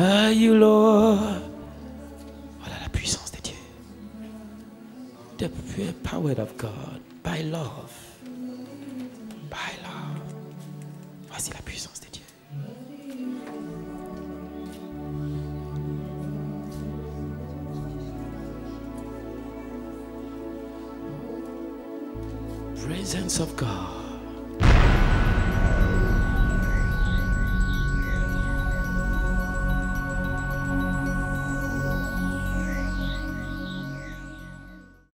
Are you Lord? Voilà la puissance de Dieu. The pure power of God by love. By love. Voici la puissance de Dieu. Presence of God.